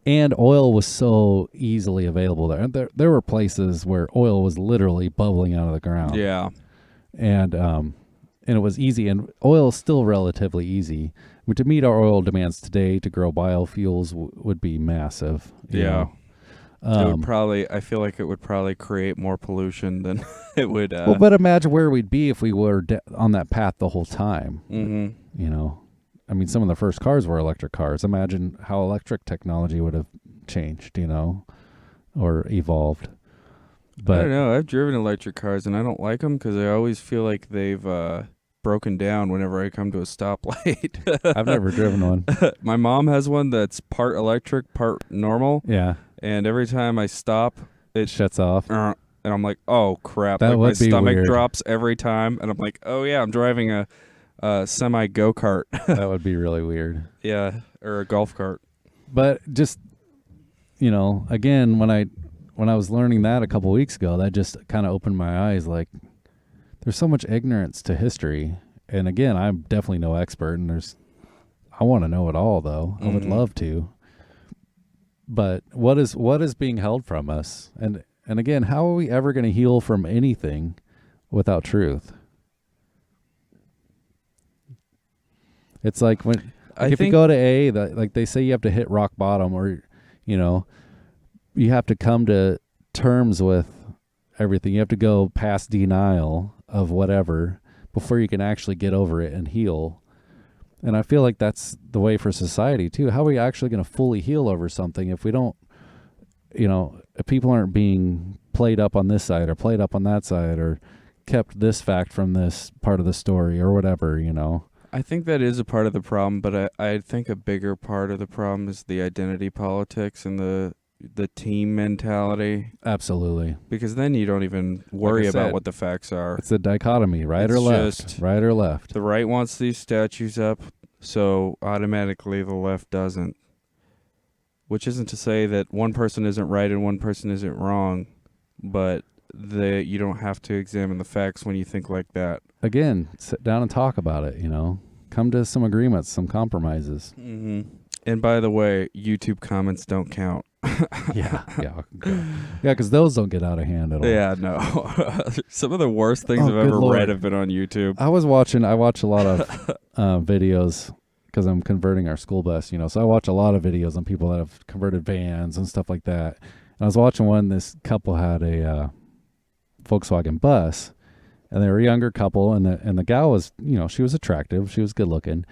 S1: And oil was so easily available there. And there were places where oil was literally bubbling out of the ground.
S2: Yeah.
S1: And it was easy, and oil is still relatively easy. to meet our oil demands today, to grow biofuels would be massive. you know.
S2: It would probably. I feel like it would probably create more pollution than it would.
S1: Well, but imagine where we'd be if we were on that path the whole time.
S2: Mhm.
S1: You know, I mean, some of the first cars were electric cars. Imagine how electric technology would have changed, you know, or evolved. But
S2: I don't know. I've driven electric cars and I don't like them because I always feel like they've broken down whenever I come to a stoplight.
S1: I've never driven one.
S2: My mom has one that's part electric, part normal.
S1: Yeah,
S2: And every time I stop,
S1: it shuts off.
S2: and I'm like, oh crap!
S1: That
S2: Like my
S1: would be
S2: stomach
S1: weird.
S2: drops every time, and I'm like, oh yeah, I'm driving a semi go kart,
S1: That would be really weird.
S2: yeah, or a golf cart.
S1: But just, you know, again, when I was learning that a couple weeks ago, that just kind of opened my eyes. Like, there's so much ignorance to history, and again, I'm definitely no expert, and I want to know it all, though. I would love to. But what is being held from us? And again, how are we ever going to heal from anything without truth? It's like if you go to AA, like they say you have to hit rock bottom, or, you know, you have to come to terms with everything. You have to go past denial of whatever before you can actually get over it and heal. And I feel like that's the way for society too. How are we actually going to fully heal over something if we don't, you know, if people aren't being played up on this side or played up on that side or kept this fact from this part of the story or whatever, you know?
S2: I think that is a part of the problem, but I think a bigger part of the problem is the identity politics and the team mentality.
S1: Absolutely.
S2: Because then you don't even worry
S1: Like I
S2: about
S1: said,
S2: what the facts are.
S1: It's a dichotomy, right or
S2: It's
S1: left,
S2: just-
S1: right or left.
S2: The right wants these statues up, so automatically the left doesn't. Which isn't to say that one person isn't right and one person isn't wrong, but you don't have to examine the facts when you think like that.
S1: Again, sit down and talk about it, you know? Come to some agreements, some compromises.
S2: Mm-hmm. And by the way, YouTube comments don't count.
S1: Yeah, because those don't get out of hand at all.
S2: Yeah, no. Some of the worst things
S1: Oh,
S2: I've
S1: good
S2: ever
S1: Lord.
S2: read have been on YouTube.
S1: I watch a lot of videos because I'm converting our school bus, you know. So I watch a lot of videos on people that have converted vans and stuff like that. And I was watching one. This couple had a Volkswagen bus, and they were a younger couple, and the gal was, you know, she was attractive, she was good looking,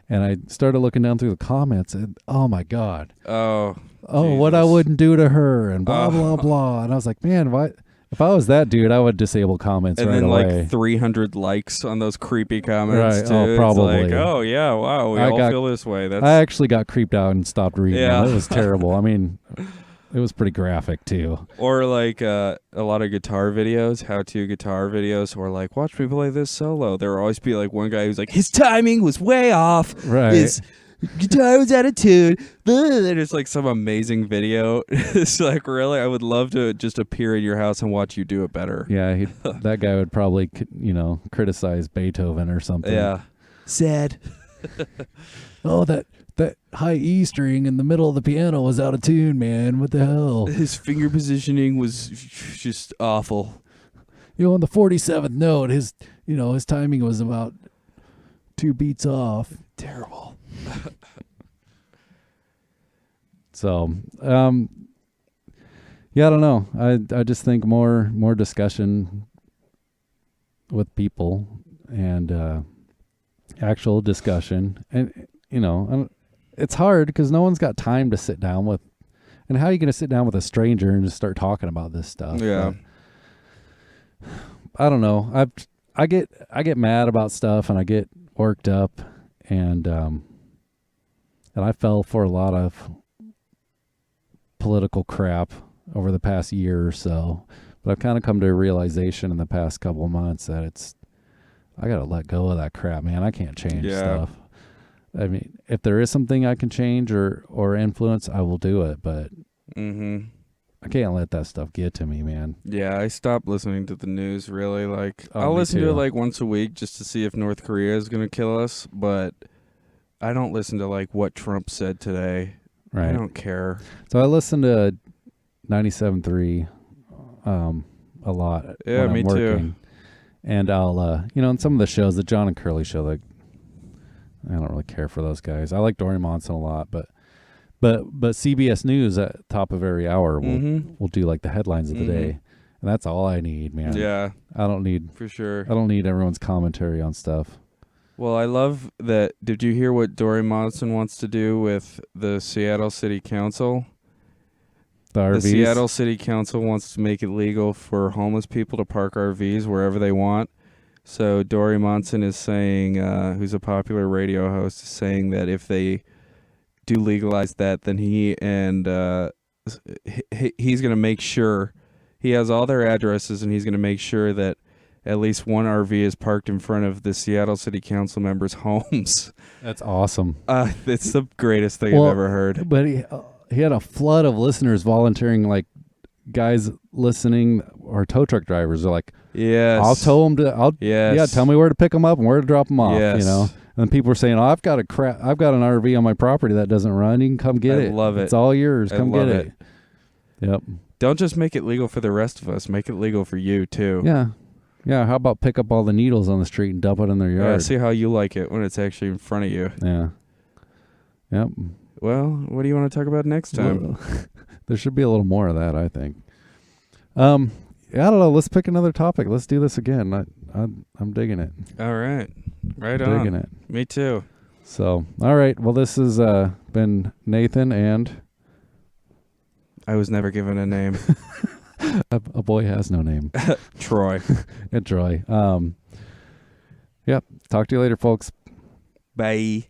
S1: and I started looking down through the comments, and oh my God,
S2: Oh,
S1: what I
S2: Jesus.
S1: wouldn't do to her, and blah blah blah, and I was like, man, what? If I was that dude, I would disable comments
S2: and
S1: right
S2: then
S1: away.
S2: like 300 likes on those creepy comments
S1: Right.
S2: too.
S1: Oh,
S2: It's
S1: probably.
S2: like, oh yeah, wow, we
S1: I
S2: all
S1: got-
S2: feel this way. That's
S1: I actually got creeped out and stopped reading
S2: Yeah.
S1: them. It was terrible. I mean, it was pretty graphic too.
S2: or like a lot of guitar videos, how-to guitar videos, or like watch me play this solo. There will always be like one guy who's like, his timing was way off.
S1: Right.
S2: His guitar was out of tune. And it's like some amazing video. It's like, really, I would love to just appear in your house and watch you do it better.
S1: Yeah, that guy would probably, you know, criticize Beethoven or something.
S2: Yeah. Sad.
S1: Oh, that high E string in the middle of the piano was out of tune, man. What the hell?
S2: His finger positioning was just awful.
S1: You know, on the 47th note, his timing was about 2 beats off.
S2: Terrible.
S1: So, yeah, I don't know. I just think more discussion with people and actual discussion, and you know, it's hard because no one's got time to sit down with. And how are you going to sit down with a stranger and just start talking about this stuff?
S2: Yeah.
S1: But I don't know. I get mad about stuff and I get worked up, and I fell for a lot of political crap over the past year or so. But I've kind of come to a realization in the past couple of months that I got to let go of that crap, man. I can't change stuff. I mean, if there is something I can change or influence, I will do it. But I can't let that stuff get to me, man.
S2: Yeah, I stopped listening to the news, really. Like,
S1: Oh,
S2: I'll
S1: me
S2: listen to
S1: too.
S2: it like once a week just to see if North Korea is going to kill us, but I don't listen to like what Trump said today.
S1: Right.
S2: I don't care.
S1: So I listen to 97.3 a lot.
S2: Yeah,
S1: when
S2: me
S1: I'm
S2: too.
S1: working. And I'll, you know, in some of the shows, the John and Curly show, like, I don't really care for those guys. I like Dory Monson a lot, but CBS News at top of every hour will do like the headlines of the day, and that's all I need, man.
S2: Yeah,
S1: I don't need
S2: for sure.
S1: I don't need everyone's commentary on stuff.
S2: Well, I love that. Did you hear what Dory Monson wants to do with the Seattle City Council?
S1: The RVs?
S2: The Seattle City Council wants to make it legal for homeless people to park RVs wherever they want. So Dory Monson is saying, who's a popular radio host, is saying that if they do legalize that, then he and he's going to make sure he has all their addresses, and he's going to make sure that at least one RV is parked in front of the Seattle City Council members' homes.
S1: That's awesome.
S2: It's the greatest thing I've ever heard.
S1: But he had a flood of listeners volunteering, like guys listening or tow truck drivers are like,
S2: yes,
S1: I'll tow them to, yeah, tell me where to pick them up and where to drop them off,
S2: yes.
S1: you know. And people are saying, I've got an RV on my property that doesn't run. You can come get it.
S2: I love it.
S1: It's all yours. Come get it. Yep.
S2: Don't just make it legal for the rest of us. Make it legal for you, too.
S1: Yeah. Yeah, how about pick up all the needles on the street and dump it in their yard?
S2: Yeah, see how you like it when it's actually in front of you.
S1: Yeah. Yep.
S2: Well, what do you want to talk about next time?
S1: There should be a little more of that, I think. I don't know. Let's pick another topic. Let's do this again. I'm digging it.
S2: All right. Right
S1: I'm
S2: on.
S1: digging it.
S2: Me too.
S1: So, all right. Well, this has been Nathan and...
S2: I was never given a name.
S1: a boy has no name.
S2: Troy.
S1: And Troy. Yep. Talk to you later, folks.
S2: Bye.